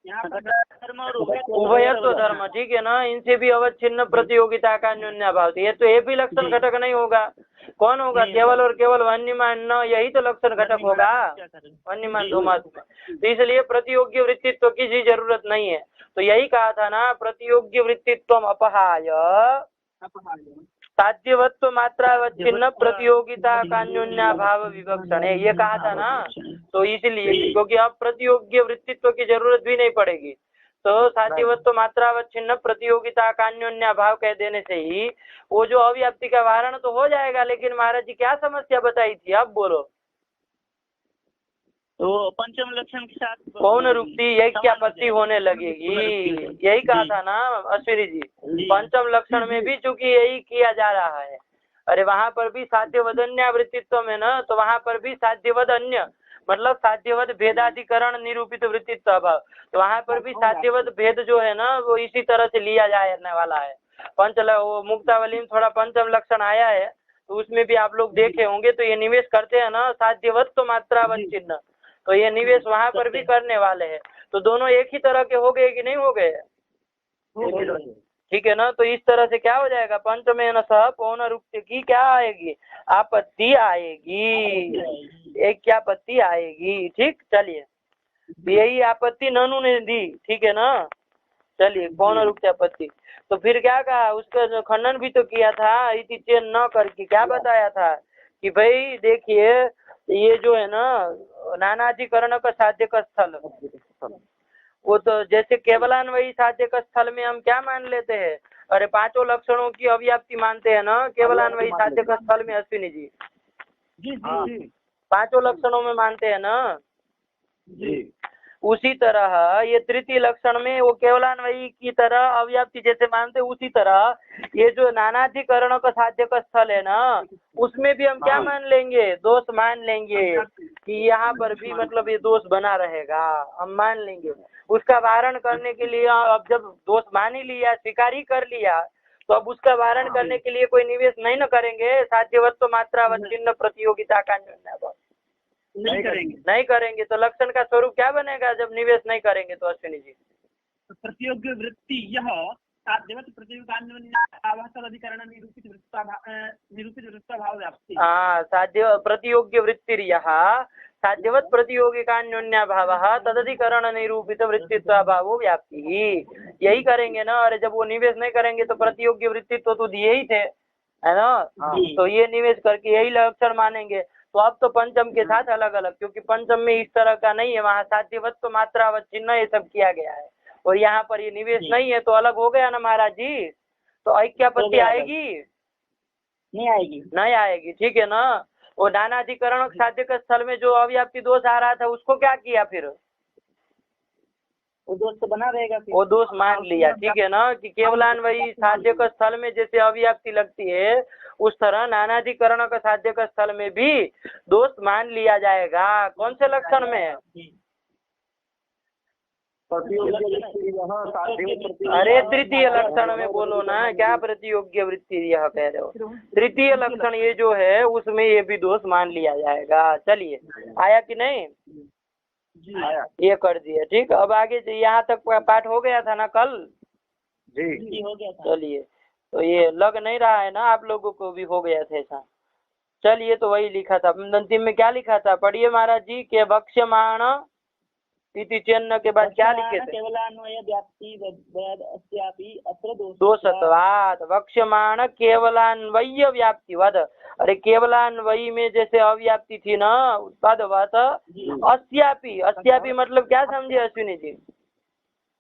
उभयत्व धर्म। ठीक है ना, इनसे भी अवच्छिन्न प्रतियोगिता का अन्योन्या भाव। ये तो ये भी लक्षण घटक नहीं होगा। कौन होगा? केवल और केवल वन्यमान न, यही तो लक्षण घटक होगा। वन्यमान धूमात्मा। तो इसलिए प्रतियोगी वृत्तित्व की जी जरूरत नहीं है। तो यही कहा था ना, प्रतियोगी वृत्तित्व अपहाय साध्यवत्व मात्रावच्छिन्न प्रतियोगिता का अन्योन्या भाव विवक्षण है, ये कहा था ना। तो इसलिए क्योंकि अब प्रतियोगी वृत्तित्व की जरूरत भी नहीं पड़ेगी, तो साध्यवत्व मात्रावच्छिन्न प्रतियोगिता का अन्योन्या भाव कह देने से ही वो जो अव्याप्ति का वारण तो हो जाएगा। लेकिन महाराज जी क्या समस्या बताई थी, अब बोलो? तो पंचम लक्षण के साथ कौन रुकती ऐक्यापत्ति होने लगेगी, यही कहा था ना अश्विनी जी। पंचम लक्षण में भी चूंकि यही किया जा रहा है। अरे वहाँ पर भी साध्यवद अन्य वृत्तित्व में ना, तो वहाँ पर भी साध्यवद अन्य मतलब साध्यवद भेदाधिकरण निरूपित वृत्तित्व अभाव, तो वहाँ पर भी साध्यवद भेद जो है ना वो इसी तरह से लिया जाने वाला है। वो मुक्तावली में थोड़ा पंचम लक्षण आया है, तो उसमें भी आप लोग देखे होंगे। तो ये निवेश करते हैं ना साध्यवत्व मात्रावच्छिन्न, तो ये निवेश वहाँ पर भी करने वाले हैं। तो दोनों एक ही तरह के हो गए कि नहीं हो गए? ठीक है ना। तो इस तरह से क्या हो जाएगा? पंचमेन सह पौनरुक्ति की क्या आएगी? आपत्ति आएगी, एक क्या आपत्ति आएगी। ठीक, चलिए यही आपत्ति ननु ने दी, ठीक है ना। चलिए कौन रुक आपत्ति, तो फिर क्या कहा, उसका खंडन भी तो किया था इति चेन न करके, क्या बताया था कि भाई देखिए ये जो है ना नानाधिकरण का साध्य का स्थल, वो तो जैसे केवलान्वयी साध्य का स्थल में हम क्या मान लेते हैं, अरे पांचों लक्षणों की अव्याप्ति मानते हैं ना केवलान्वयी साध्य का स्थल में, अश्विनी जी जी हाँ। जी पांचों लक्षणों में मानते हैं ना। जी उसी तरह ये तृतीय लक्षण में वो केवलान्वयी की तरह अव्याप्ति जैसे मानते हैं, उसी तरह ये जो नानाधिकरण का साध्य का स्थल है ना, उसमें भी हम क्या मान लेंगे, दोष मान लेंगे कि यहाँ पर भी मतलब ये दोष बना रहेगा, हम मान लेंगे। उसका वारण करने के लिए अब जब दोष मान ही लिया, स्वीकार ही कर लिया, तो अब उसका वारण करने के लिए कोई निवेश नहीं न करेंगे, साध्यवत्व मात्रावच्छिन्न प्रतियोगिता का न्यूनभाव नहीं करेंगे तो लक्षण का स्वरूप क्या बनेगा जब निवेश नहीं करेंगे, तो अश्विनी जी प्रतियोग वृत्ति यह साध्यवत प्रतियोगिकान्वयनाधिकरण निरूपित वृत्ताभाव व्याप्ति। हाँ, साध्य प्रतियोग्य वृत्ति यहाँ साध्यवत प्रतियोगिकान्योन्याभावः तदधिकरण निरूपित वृत्तित्वाभावो व्याप्ति, यही करेंगे ना। अरे जब वो निवेश नहीं करेंगे तो प्रतियोग्य वृत्तित्व तो दिए ही थे, है ना। तो ये निवेश करके यही लक्षण मानेंगे। तो अब तो पंचम के साथ अलग अलग, क्योंकि पंचम में इस तरह का नहीं है, वहाँ साध्यवत्व मात्रावच्छिन्न ये सब किया गया है, और यहाँ पर ये निवेश नहीं है, तो अलग हो गया ना महाराज जी। तो ऐक्यापत्ति आएगी नहीं आएगी, ठीक है ना। वो नानाधिकरण साध्य के स्थल में जो अव्याप्ति दोष आ रहा था उसको क्या किया, फिर वो दोष तो बना रहेगा, वो दोष मान लिया, ठीक है ना, कि केवलान्वयी साध्य के स्थल में जैसे अव्याप्ति लगती है उस तरह नानाधिकरण का साध्य के स्थल में भी दोष मान लिया जाएगा। कौन से लक्षण में, अरे तृतीय लक्षण में बोलो ना, क्या प्रतियोग्य वृत्ति यह कह रहे हो, तृतीय लक्षण ये जो है उसमें ये भी दोष मान लिया जाएगा। चलिए आया कि नहीं, ये कर दिया, ठीक। अब आगे यहाँ तक पाठ हो गया था ना कल, जी हो गया था। चलिए तो ये लग नहीं रहा है ना आप लोगों को भी हो गया था ऐसा। चलिए तो वही लिखा था अंतिम में, क्या लिखा था पढ़िए महाराज जी, के वक्ष्यमाण इति चिन्ह के बाद क्या लिखे थे, केवलान्वय व्याप्ति अत्र दोषत्वात् वक्ष्यमाण केवलान्वय्य व्याप्ति वद। अरे केवलान्वयी में जैसे अव्याप्ति थी ना तद्वत् अस्यापि, अस्यापि मतलब क्या समझे अश्विनी जी,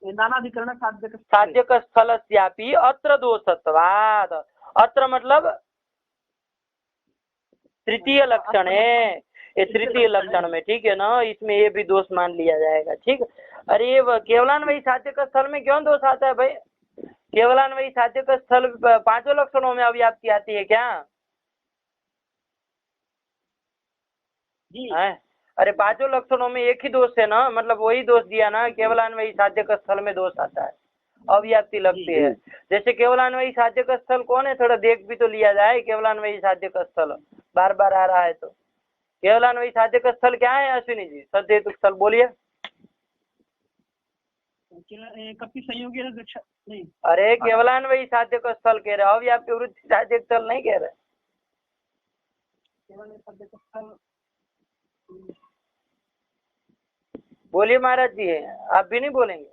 नानाधिकरण साध्य का स्थल अस्यापि अत्र दोषत्वात्, अत्र मतलब तृतीय लक्षण है, ये तृतीय लक्षण में, ठीक है ना, इसमें ये भी दोष मान लिया जाएगा, ठीक। अरे ये केवलान्वयी साध्य का स्थल में क्यों दोष आता है भाई, केवलान्वयी साध्य का स्थल पांचों लक्षणों में अव्याप्ति आती है क्या जी है? अरे पांचों लक्षणों में एक ही दोष है ना, मतलब वही दोष दिया ना, केवलान्वयी साध्य का स्थल में दोष आता है, अव्याप्ति लगती है। जैसे केवलान्वयी साध्य का स्थल कौन है, थोड़ा देख भी तो लिया जाए, केवलान्वयी साध्य का स्थल बार बार आ रहा है, तो केवलान्वयी साध्य का स्थल क्या है अश्विनी जी, सदहेतु स्थल बोलिए। कपि संयोगी नहीं, अरे केवलान्वयी साध्य का स्थल कह रहे, अव्याप्ति वृत्ति साध्य स्थल नहीं कह रहे। बोलिए महाराज जी, आप भी नहीं बोलेंगे।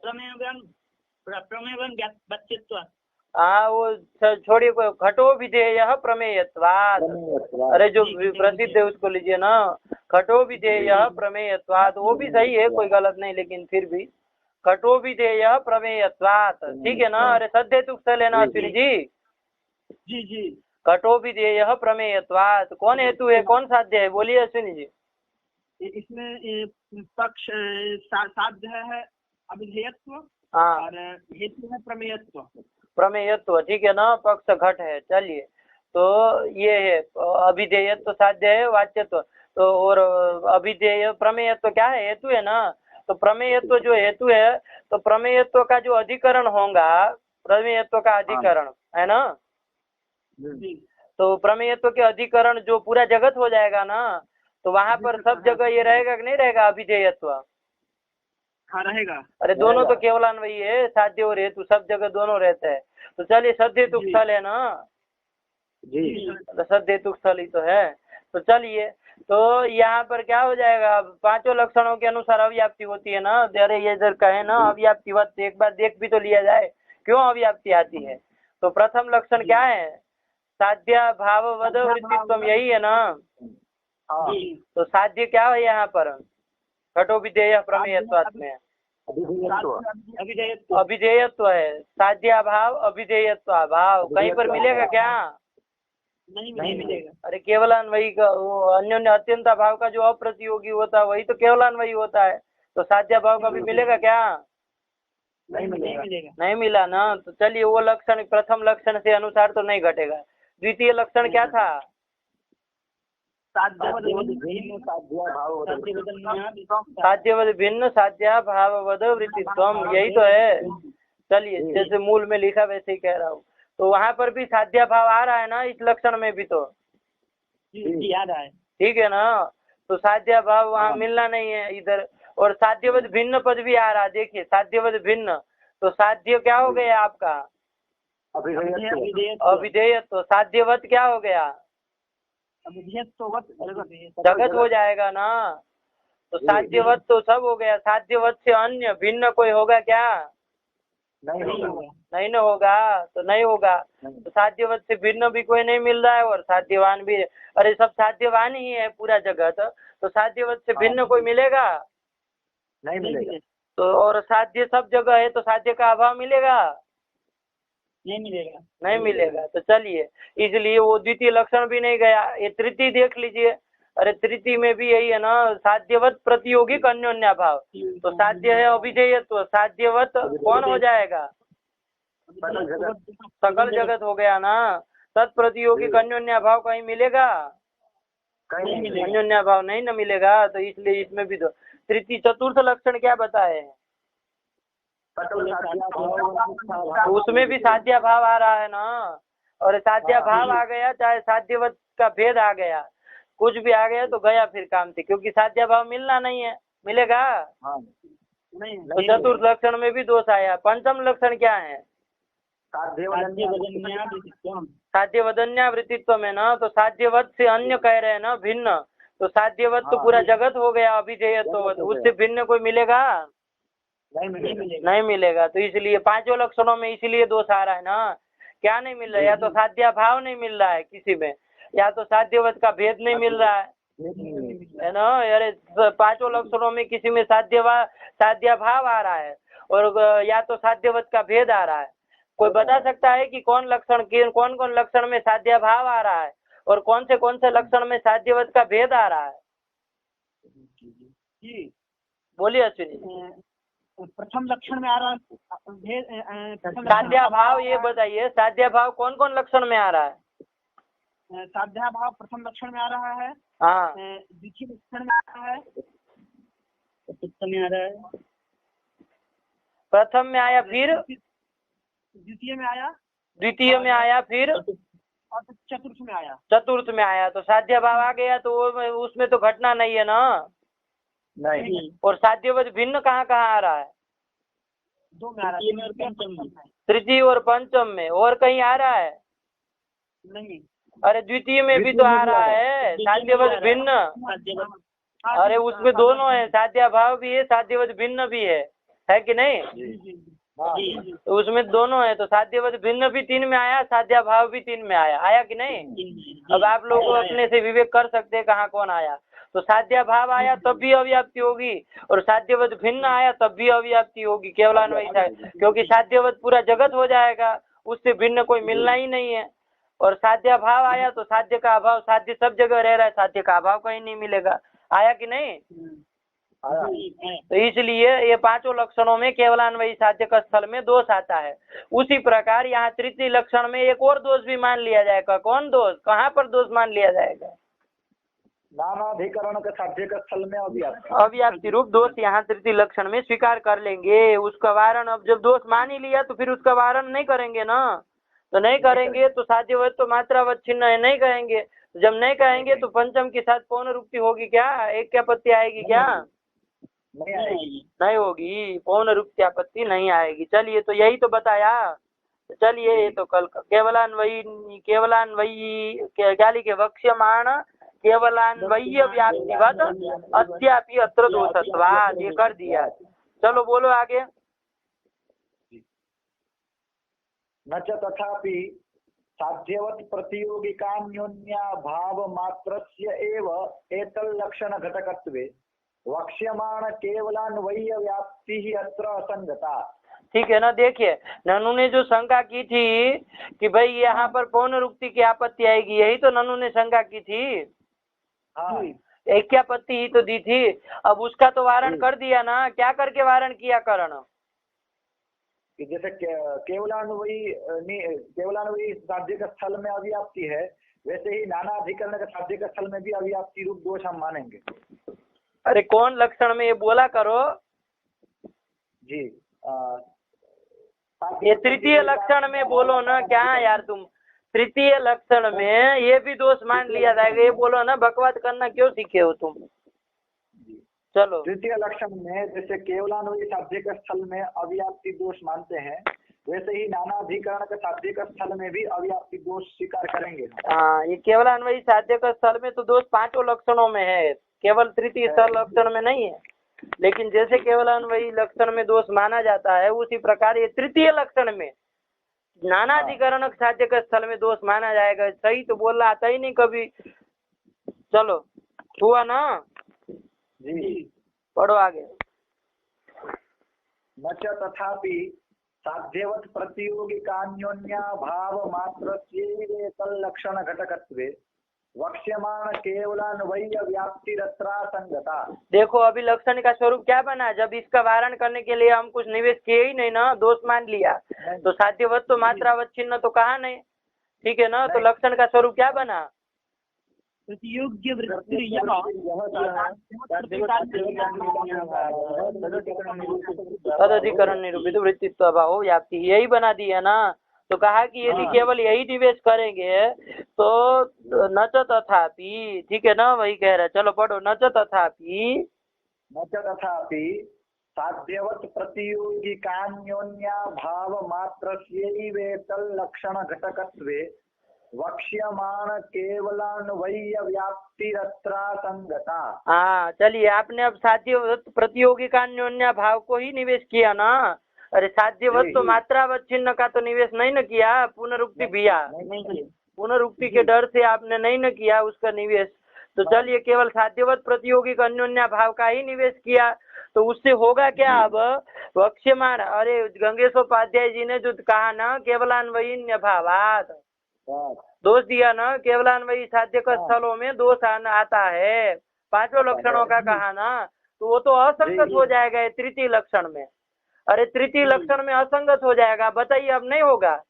हाँ वो छोड़िए, घटो विधेय प्रमेयत्वात्, अरे जो प्रसिद्ध है उसको लीजिए ना, घटो विधेय प्रमेयत्वात्, वो भी सही है, कोई गलत नहीं, लेकिन फिर भी घटो विधेय प्रमेयत्वात्, ठीक है ना। अरे सदहेतु स्थल है ना अश्विनी जी, जी जी घटो विधेय प्रमेयत्वात्, कौन हेतु है, कौन साध्य है, बोलिए अश्विनी जी। इसमें पक्ष साध्य है अभिधेयत्व, हाँ और हेतु है प्रमेयत्व, प्रमेयत्व, ठीक है ना, पक्ष घट है। चलिए तो ये है अभिधेयत्व साध्य है, वाच्यत्व तो, और अभिधेय प्रमेयत्व क्या है, हेतु है ना। तो प्रमेयत्व जो हेतु है, तो प्रमेयत्व का जो अधिकरण होगा, प्रमेयत्व का अधिकरण है ना, तो प्रमेयत्व के अधिकरण जो पूरा जगत हो जाएगा ना, तो वहां पर सब जगह ये रहेगा कि नहीं रहेगा अभिधेयत्व, हाँ रहेगा। अरे दोनों तो केवलान्वयी है, साध्य और हेतु सब जगह दोनों रहते हैं। तो चलिए सदहेतु स्थल है ना जी, सदहेतु स्थल ही तो है। तो चलिए तो यहाँ पर क्या हो जाएगा, पांचों लक्षणों के अनुसार अव्याप्ति होती है ना। अरे ये इधर कहे ना अव्याप्तिवत, एक बार देख भी तो लिया जाए क्यों अव्याप्ति आती है। तो प्रथम लक्षण क्या है, साध्या भाव वद वृत्तित्व, यही है ना। हाँ तो साध्य क्या है यहाँ पर, घटो विधेय प्रमेयत्वात् में अभिधेयत्व अभिधेयत्व है, साध्याभाव अभिधेयत्व भाव कहीं पर मिलेगा क्या, नहीं मिलेगा। अरे केवलान्वयी का वो अन्योन्य अत्यंत भाव का जो अप्रतियोगी होता है वही तो केवलान्वयी होता है। तो साध्या भाव का भी मिलेगा क्या, नहीं मिलेगा। नहीं मिला ना। तो चलिए वो लक्षण प्रथम लक्षण से अनुसार तो नहीं घटेगा। द्वितीय लक्षण क्या था, साध्यवद भिन्न साध्या भाववद वृत्तित्वम, यही तो है। चलिए जैसे मूल में लिखा वैसे ही कह रहा हूँ। तो वहाँ पर भी साध्या भाव आ रहा है ना इस लक्षण में भी, तो याद आए। ठीक है ना। तो साध्या भाव वहाँ मिलना नहीं है इधर। और साध्यवद भिन्न पद भी आ रहा है, देखिए साध्यवद भिन्न, तो साध्य क्या हो गया आपका, अभिधेय। तो साध्यवत क्या हो गया, जगत हो जाएगा ना। तो साध्यवत तो सब हो गया, साध्यवत से अन्य भिन्न कोई होगा क्या, नहीं ना होगा, तो नहीं होगा। तो साध्यवत से भिन्न भी कोई नहीं मिल रहा है और साध्यवान भी, अरे सब साध्यवान ही है पूरा जगत, तो साध्यवत से भिन्न कोई मिलेगा, नहीं मिलेगा। तो और साध्य सब जगह है तो साध्य का अभाव मिलेगा, नहीं मिलेगा। तो चलिए इसलिए वो द्वितीय लक्षण भी नहीं गया। ये तृतीय देख लीजिए, अरे तृतीय में भी यही है ना, साध्यवत प्रतियोगिक अन्योन्या भाव। तो साध्य है अभिधेयत्व, साध्यवत कौन हो जाएगा, सकल जगत हो गया ना। तत्प्रतियोगिक अन्योन्या भाव कहीं मिलेगा, अन्योन्या भाव नहीं न मिलेगा। तो इसलिए इसमें भी तो तृतीय चतुर्थ लक्षण क्या बताए, उसमें भी साध्या भाव आ रहा है ना। और साध्या भाव आ गया चाहे साध्यवत का भेद आ गया, कुछ भी आ गया तो गया फिर काम से, क्योंकि साध्या भाव मिलना नहीं है, मिलेगा नहीं। तो चतुर्थ लक्षण में भी दोष आया। पंचम लक्षण क्या है, साध्य वदन्या वृत्तित्व में ना। तो साध्यवत से अन्य कह रहे हैं ना भिन्न, तो साध्यवत तो पूरा जगत हो गया अभिधेयत्व, उससे भिन्न कोई मिलेगा, नहीं मिलेगा। तो इसलिए पांचों लक्षणों में इसलिए दोष आ रहा है ना, क्या नहीं मिल रहा है, या तो साध्या भाव नहीं मिल रहा है किसी में, या तो साध्यवत का भेद नहीं मिल रहा है ना। अरे पांचों लक्षणों में किसी में साध्या भाव आ रहा है और या तो साध्यवत का भेद आ रहा है। कोई बता सकता है कि कौन कौन कौन लक्षण में साध्या भाव आ रहा है और कौन से लक्षण में साध्यवत का भेद आ रहा है, बोलिए अश्विनी। प्रथम लक्षण में आ रहा साध्या भाव, ये बताइए साध्या भाव कौन कौन लक्षण में आ रहा है, साध्या भाव प्रथम लक्षण में आ रहा है, हाँ द्वितीय लक्षण में आ रहा है, चतुर्थ में आ रहा है, प्रथम में आया, फिर द्वितीय में आया, द्वितीय में आया, फिर और चतुर्थ में आया, चतुर्थ में आया। तो साध्या भाव आ गया तो उसमें तो घटना नहीं है ना, नहीं। और साध्यवत भिन्न कहाँ कहाँ आ रहा है, दो में आ रहा है, पंचम में, तृतीय और पंचम में, और कहीं आ रहा है नहीं। अरे द्वितीय में भी तो आ रहा है साध्यवत भिन्न, अरे उसमें दोनों है, साध्या भाव भी है साध्यवत भिन्न भी है कि नहीं, तो उसमें दोनों है। तो साध्यवत भिन्न भी 3 में आया, साध्या भाव भी 3 में आया कि नहीं। अब आप लोग अपने से विवेक कर सकते हैं कहाँ कौन आया। तो साध्या भाव आया तब भी अव्याप्ति होगी, और साध्यवत भिन्न आया तब भी अव्याप्ति होगी, केवलान्वयी था, क्योंकि साध्यवत पूरा जगत हो जाएगा, उससे भिन्न कोई मिलना ही नहीं है। और साध्या भाव आया तो साध्य का अभाव, साध्य सब जगह रह रहा है, साध्य का अभाव कहीं नहीं मिलेगा, आया कि नहीं। तो इसलिए ये पांचों लक्षणों में केवलान्वयी साध्य का स्थल में दोष आता है। उसी प्रकार यहाँ तृतीय लक्षण में एक और दोष भी मान लिया जाएगा। कौन दोष, कहाँ पर दोष मान लिया जाएगा, नानाधिकरण के साध्य के स्थल में अव्याप्ति रूप दोष यहाँ तृतीय लक्षण में स्वीकार कर लेंगे। उसका वारण, अब जब दोष मान ही लिया तो फिर उसका वारण नहीं करेंगे ना, तो नहीं करेंगे तो साध्यवत तो मात्रावच्छिन्न है, नहीं कहेंगे। जब नहीं कहेंगे तो पंचम के साथ पौन रूपती होगी क्या, एक क्या आपत्ति आएगी क्या, नहीं होगी, पौन रूपती आपत्ति नहीं आएगी। चलिए तो यही तो बताया। चलिए ये तो कल केवलान्वयी क्या लिखे, वक्ष्यमाण केवलान्वय्य व्याप्तिवत अद्यापि अत्र दोषत्वात्, ये कर दिया। चलो बोलो आगे। न च तथापि साध्यवत् प्रतियोगिकान्योन्या भाव मात्रस्य एव एतल्लक्षण घटकत्वे वक्ष्यमाण केवलान्वय्य व्याप्ति अत्र असंगता। ठीक है ना। देखिए ननु ने जो शंका की थी कि भाई यहाँ पर पौनरुक्ति की आपत्ति आएगी, यही तो ननु ने शंका की थी। हाँ ऐक्यापत्ति ही तो दी थी। अब उसका तो वारण कर दिया ना। क्या करके वारण किया करण? कि जैसे केवलान्वयी साध्य के स्थल में अभिव्याप्ति है, वैसे ही नानाधिकरण के साध्य के स्थल में भी अभिव्याप्ति रूप दोष हम मानेंगे। अरे कौन लक्षण में ये बोला करो जी। ये तृतीय लक्षण में बोलो ना। क्या यार तुम तृतीय लक्षण में ये भी दोष मान लिया जाएगा, ये बोलो ना। बकवास करना क्यों सीखे हो तुम? चलो तृतीय लक्षण में जैसे केवलान्वयी साध्य के स्थल में अव्याप्ति दोष मानते हैं, वैसे ही नानाधिकरण के साध्य के स्थल में भी अव्याप्ति दोष स्वीकार करेंगे। हाँ, ये केवलान्वयी साध्य के स्थल में तो दोष पांचों लक्षणों में है, केवल तृतीय स्थल लक्षण में नहीं है। लेकिन जैसे केवलान्वयी लक्षण में दोष माना जाता है, उसी प्रकार ये तृतीय लक्षण में नानाधिकरण साध्य के स्थल में दोष माना जाएगा। सही तो बोलना आता ही नहीं कभी। चलो हुआ ना जी। पढ़ो आगे। न च तथापि साध्यवत् प्रतियोगिकान्योन्या भाव मात्रस्यैव तल्लक्षण घटकत्वे वक्ष्यमाण केवलान्वय्य व्याप्तिरत्रा संगता। देखो अभी लक्षण का स्वरूप क्या बना? जब इसका वारण करने के लिए हम कुछ निवेश किए ही नहीं ना, दोष मान लिया, तो साध्यवत तो मात्रावच्छिन्न तो कहा नहीं। ठीक है ना। तो लक्षण का स्वरूप क्या बना? प्रतियोग्य वृत्ति तदधिकरण निरूपित वृत्तित्व अभाव व्याप्ति, यही बना दिया ना। तो कहा कि यदि केवल यही निवेश करेंगे तो न च तथापि। ठीक है ना, वही कह रहा है। चलो पढ़ो। न च तथापि साध्यवत् प्रतियोगिकान्योन्या भाव मात्रस्यैवेतल्लक्षण घटकत्वे वक्ष्यमाण केवलान्वय्य व्याप्तिरत्रा संगता। हाँ चलिए, आपने अब साध्यवत् प्रतियोगिकान्योन्या भाव को ही निवेश किया ना। अरे साध्यवत तो मात्रावच्छिन्न का तो निवेश नहीं न किया, पुनरुक्ति किया। पुनरुक्ति के डर से आपने नहीं न किया उसका निवेश। तो चलिए केवल साध्यवत प्रतियोगिक अन्योन्या भाव का ही निवेश किया, तो उससे होगा क्या? अब वक्ष्यमाण, अरे गंगेशोपाध्याय जी ने जो कहा ना केवलान्वयी भावात, दोष दिया ना, केवलान्वयी साध्य के स्थलों में दोष आता है, पांचों लक्षणों का कहा ना, तो वो तो असंगत हो जाएगा तृतीय लक्षण में। अरे तृतीय लक्षण में असंगत हो जाएगा, बताइए अब नहीं होगा।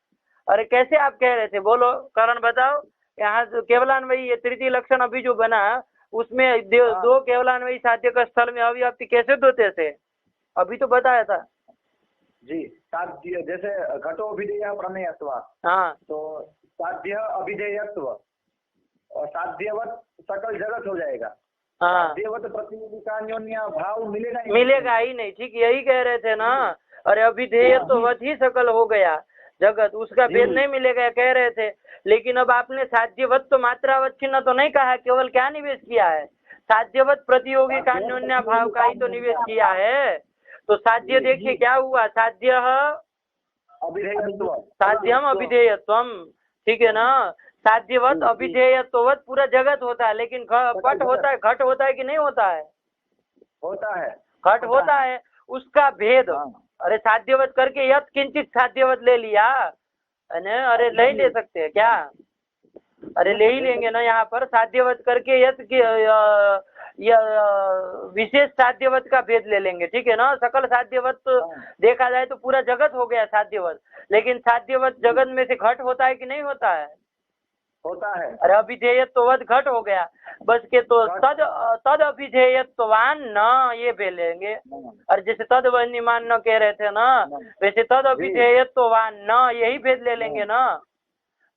अरे कैसे आप कह रहे थे, बोलो कारण बताओ। यहाँ जो केवलान्वयी तृतीय लक्षण अभी जो बना उसमें दो केवलान्वयी साध्य का स्थल में अव्याप्ति कैसे होते थे, अभी तो बताया था जी। साध्य जैसे घटो अभिधेय प्रमेयत्व, हाँ, तो साध्य अभिधेयत्व और साध्यवत सकल जगत हो जाएगा। हाँ, साध्यवत प्रतियोगिकान्योन्या भाव मिलेगा ही नहीं। ठीक यही कह रहे थे ना। अरे अभिधेय तो वध ही सकल हो गया जगत, उसका भेद नहीं मिलेगा कह रहे थे। लेकिन अब आपने साध्यवत तो मात्रावच्छिन्न तो नहीं कहा, केवल क्या निवेश किया है? साध्यवत प्रतियोगिकान्योन्या भाव का ही तो निवेश किया है। तो साध्य देखिए क्या हुआ, साध्य साध्यम अभिधेयत्वम। ठीक है ना। साध्यवत अभिधेयत्ववत पूरा जगत होता है, लेकिन पट होता है, घट होता है कि नहीं होता है? होता है, घट होता है, उसका भेद। अरे साध्यवत करके यत किंचित साध्यवत ले लिया, अरे नहीं ले सकते क्या? अरे ले ही लेंगे ना। यहाँ पर साध्यवत करके यत विशेष साध्यवत का भेद ले लेंगे। ठीक है ना। सकल साध्यवत देखा जाए तो पूरा जगत हो गया साध्यवत, लेकिन साध्यवत जगत में से घट होता है कि नहीं होता है? होता है। अरे अभिधेयत्ववत घट हो गया बस के, तो तद अभिधेयत्वान न ये भेद लेंगे। और जैसे तद वन्यमान न कह रहे थे ना, वैसे तद अभिधेयत्वान न यही भेद ले लेंगे ना।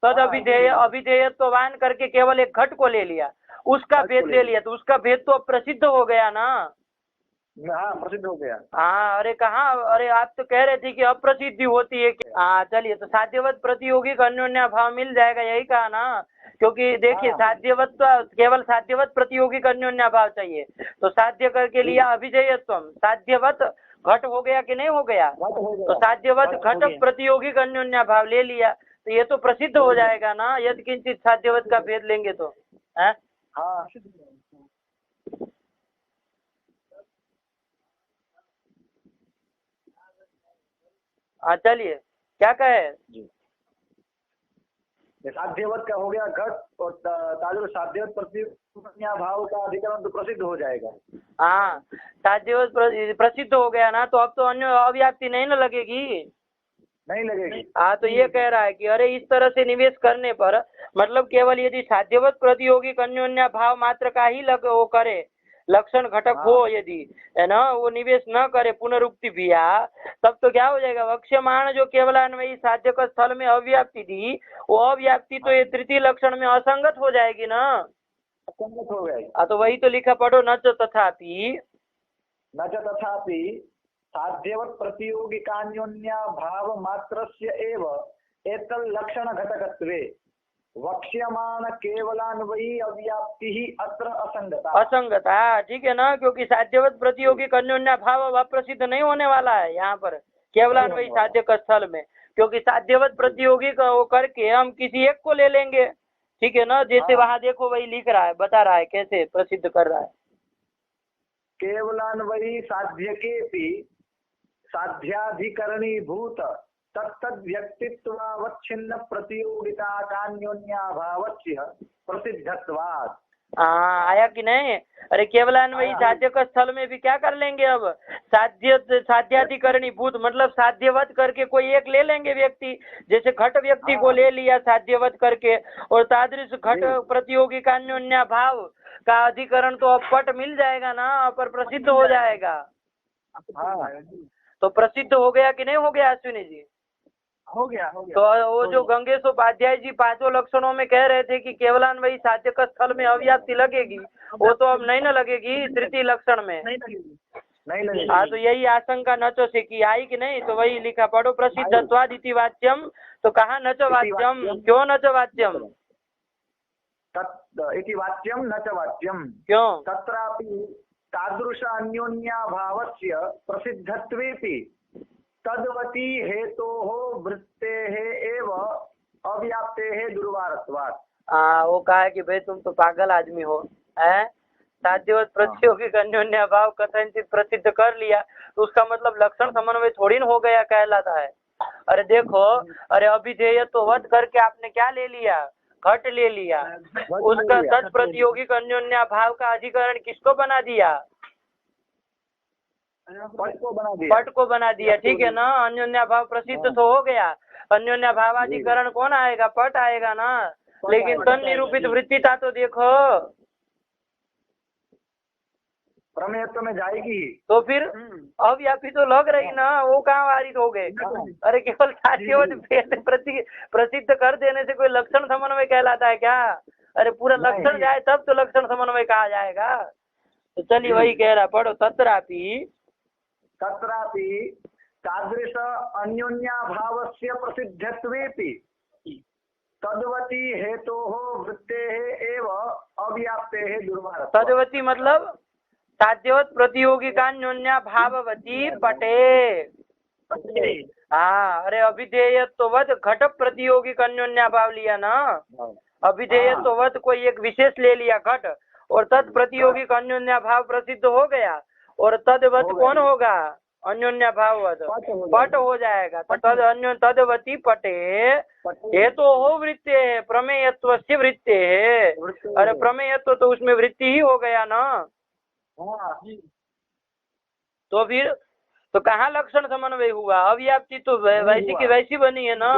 तद अभिधेयत्वान करके केवल एक घट को ले लिया, उसका भेद ले लिया, तो उसका भेद तो प्रसिद्ध हो गया ना। हाँ प्रसिद्ध हो गया। हाँ, अरे कहाँ, अरे आप तो कह रहे थे कि अप्रसिद्धि होती है। हाँ चलिए, तो साध्यवत प्रतियोगिक अन्योन्या भाव मिल जाएगा, यही कहा ना। क्योंकि देखिए हाँ। साध्यवत केवल साध्यवत प्रतियोगी का अन्योन्य भाव चाहिए, तो साध्य करके लिया अभिधेयत्व, साध्यवत घट हो गया कि नहीं हो गया, घट हो गया। तो साध्यवत घट हो घट गया। प्रतियोगी का अन्योन्य भाव ले लिया, तो ये तो प्रसिद्ध हो जाएगा ना यदि किंचित साध्यवत का भेद लेंगे तो है। हाँ हाँ चलिए क्या कहे। साध्यवत का हो गया घट और ताजुर साध्यवत प्रतियोगी भाव का अधिकरण तो प्रसिद्ध हो जाएगा। हाँ साध्यवत प्रसिद्ध हो गया ना, तो अब तो अन्य अव्याप्ति नहीं ना लगेगी। नहीं लगेगी। हाँ तो ये कह रहा है कि अरे इस तरह से निवेश करने पर मतलब केवल यदि साध्यवत प्रतियोगी अन्योन्य भाव मात्र का ही वो करे, लक्षण घटक हो यदि है ना, वो निवेश न करे पुनरुक्ति भी तब तो क्या हो जाएगा, वक्ष्यमाण जो केवलान्वयी साध्य का स्थल में अव्याप्ति थी, वो अव्याप्ति तो ये तृतीय लक्षण में असंगत हो जाएगी ना। असंगत हो गई। हाँ तो वही तो लिखा पढ़ो, न च तथापि न च तथापि साध्यवत प्रतियोगिकान्योन्य भाव मात्रस्य एव एतल लक्षण घटकत्वे वक्ष्यमाण केवलान्वयी अव्याप्ति ही अत्र असंगता। असंगता ठीक है ना, क्योंकि साध्यवत प्रतियोगी अन्योन्य भाव अप्रसिद्ध नहीं होने वाला है यहाँ पर केवलान्वयी साध्य का स्थल में, क्योंकि साध्यवत प्रतियोगी का वो करके हम किसी एक को ले लेंगे, ठीक है ना, जैसे वहाँ देखो वही लिख रहा है, बता रहा है कैसे प्रसिद्ध कर रहा है। केवलान्वयी साध्यकेपि साध्याधिकरणीभूत तत्तद व्यक्तित्वावच्छिन्न प्रतियोगिता कान्योन्याभावस्य प्रसिद्धत्वात्। आया कि नहीं। अरे केवलान्वयी साध्य का स्थल में भी क्या कर लेंगे, अब साध्याधिकरणी भूत मतलब साध्यवत करके कोई एक ले लेंगे व्यक्ति, जैसे घट व्यक्ति को ले लिया साध्यवत करके, और तादृश घट प्रतियोगी का अन्योन्य भाव का अधिकरण तो अब पट मिल जाएगा ना, पर प्रसिद्ध हो जाएगा। तो प्रसिद्ध हो गया कि नहीं हो गया अश्विनी जी? हो गया। तो वो जो गंगेश उपाध्याय जी पांचों लक्षणों में कह रहे थे कि केवलान्वयी साध्य का स्थल में अव्याप्ति लगेगी, वो तो अब नहीं न लगेगी तृतीय लक्षण में। नहीं लगेगी। नहीं लगेगी। हाँ तो यही आशंका नचो से की आई कि नहीं, तो वही लिखा पढ़ो, प्रसिद्धत्वाद इति वाच्यम, तो कहा नच वाच्यम, क्यों नच वाच्यम, इति वाच्यम न च वाच्यम, क्यों तत्रापि तादृश अन्योन्याभावस्य प्रसिद्धत्वेपि तद्वती हेतोः वृत्तेः एव अव्याप्तेः दुर्वारत्वात्। वो कहा कि भाई तुम तो पागल आदमी हो, है साध्यवत प्रतियोगी अन्योन्य भाव कथनचित प्रसिद्ध कर लिया, तो उसका मतलब लक्षण समन्वय थोड़ी न हो गया कहलाता है। अरे देखो, अरे अभिधेय तो वध करके आपने क्या ले लिया, घट ले लिया, उसका तत्प्रतियोगी अन्योन्य भाव का अधिकरण किसको बना दिया, पट को बना दिया। पट को बना दिया, ठीक है ना, अन्योन्य भाव प्रसिद्ध तो हो गया, अन्योन्य भावाधिकरण कौन आएगा, पट आएगा ना, लेकिन तन निरूपित वृत्तिता तो देखो प्रमेयत्व में जाएगी, तो फिर अव्यापी तो लग रही ना, वो कहाँ वारित हो गए। अरे केवल साध्यवत भेद प्रसिद्ध कर देने से कोई लक्षण समन्वय कहलाता है क्या? अरे पूरा लक्षण जाए तब तो लक्षण समन्वय कहा जाएगा। तो चलिए वही कह रहा, पढ़ो, तत्रापि तादृश अन्योन्याभावस्य प्रसिद्धत्वेपि तद्वती हेतोः वृत्तेः एव अव्याप्तेः दुर्वारत्वात्। तद्वती मतलब साध्यवत प्रतियोगी का अन्योन्य भाववती पटे। हाँ अरे अभिधेयत्ववत घट प्रतियोगी का अन्योन्य भाव लिया ना, अभिधेयत्ववत कोई एक विशेष ले लिया घट, और तद प्रतियोगी का अन्योन्य भाव प्रसिद्ध हो गया, और तदवत कौन होगा, अन्योन्य भाववत पट हो जाएगा। तो तद अन्य तदवती पटे हेतु हो वृत्ते प्रमेयत्व से वृत्ते है। अरे प्रमेयत्व तो उसमें वृत्ति ही हो गया ना, तो फिर तो कहाँ लक्षण समन्वय हुआ, अव्याप्ति तो वैसी की वैसी बनी है ना।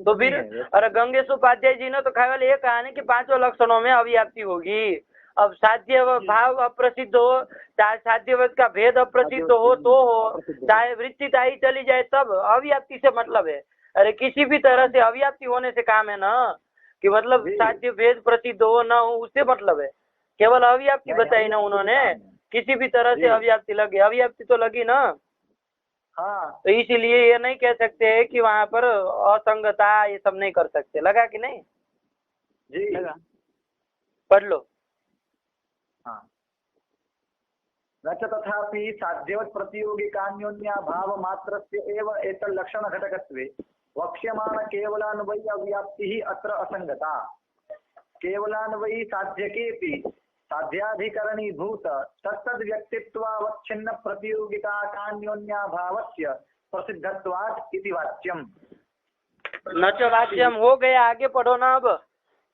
तो फिर अरे गंगेश उपाध्याय जी ने तो केवल ये कहा ना कि पांचों लक्षणों में अव्याप्ति होगी। अब साध्य भाव अप्रसिद्ध हो, चाहे साध्यवत का भेद अप्रसिद्ध हो तो हो, चाहे वृत्ति ताई चली जाए, तब अव्याप्ति से मतलब है। अरे किसी भी तरह से अव्याप्ति होने से काम है ना, कि मतलब साध्य भेद प्रसिद्ध हो ना हो उससे मतलब है, केवल अव्याप्ति बताई ना उन्होंने, किसी भी तरह से अव्याप्ति लगी, अव्याप्ति तो लगी ना। तो इसीलिए ये नहीं कह सकते कि वहाँ पर असंगता ये सब नहीं कर सकते, लगा कि नहीं। जी लगा। पढ़ लो। हाँ। न च तथापि साध्यवत् प्रतियोगिकान्योन्याभाव मात्रस्य एव एतल्लक्षण घटकत्वे वक्ष्यमाण केवलान्वयी अव्याप्तिः अत्र असंगता। केवलान्वयी साध्यकेऽपि साध्याधिकरणीभूत तत्तद् व्यक्तित्वावच्छिन्न प्रतियोगिताकान्योन्याभावस्य प्रसिद्धत्वात् इति वाच्यम्। न च वाच्यम हो गया, आगे पढ़ो ना। अब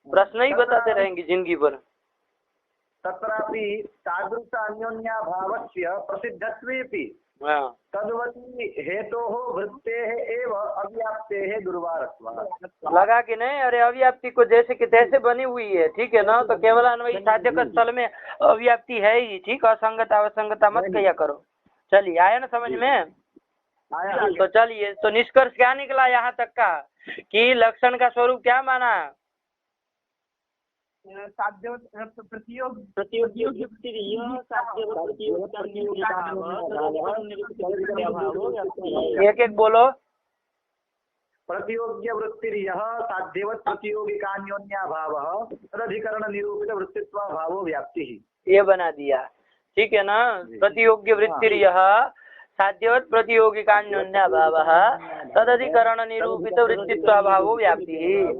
प्रश्न ही बताते रहेंगे जिंदगी भर। तत्रापि तादृश अन्योन्याभावस्य प्रसिद्धत्वेऽपि हाँ, तद्वती हेतोः वृत्तेः एव अव्याप्तेः दुर्वारत्वात्। लगा कि नहीं? अरे अव्याप्ति को जैसे कि तैसे बनी हुई है, ठीक है ना। तो केवल अन्वयी साध्यक स्थल में अव्याप्ति है ही, ठीक। असंगता अवसंगता मत किया करो। चलिए, आया ना समझ में? आया। तो चलिए, तो निष्कर्ष क्या निकला यहाँ तक का कि लक्षण का स्वरूप क्या माना? एक एक बोलो। प्रतियोग्य वृत्तिर्यः साध्यवत् प्रतियोगिकान्योन्याभावः तदधिकरण निरूपित वृत्तित्वाभावो व्याप्तिः। ये बना दिया, ठीक है ना। प्रतियोग्य वृत्तिर्यः साध्यवत् प्रतियोगिकान्योन्याभावः तदधिकरण निरूपित वृत्तित्वाभावो व्याप्तिः।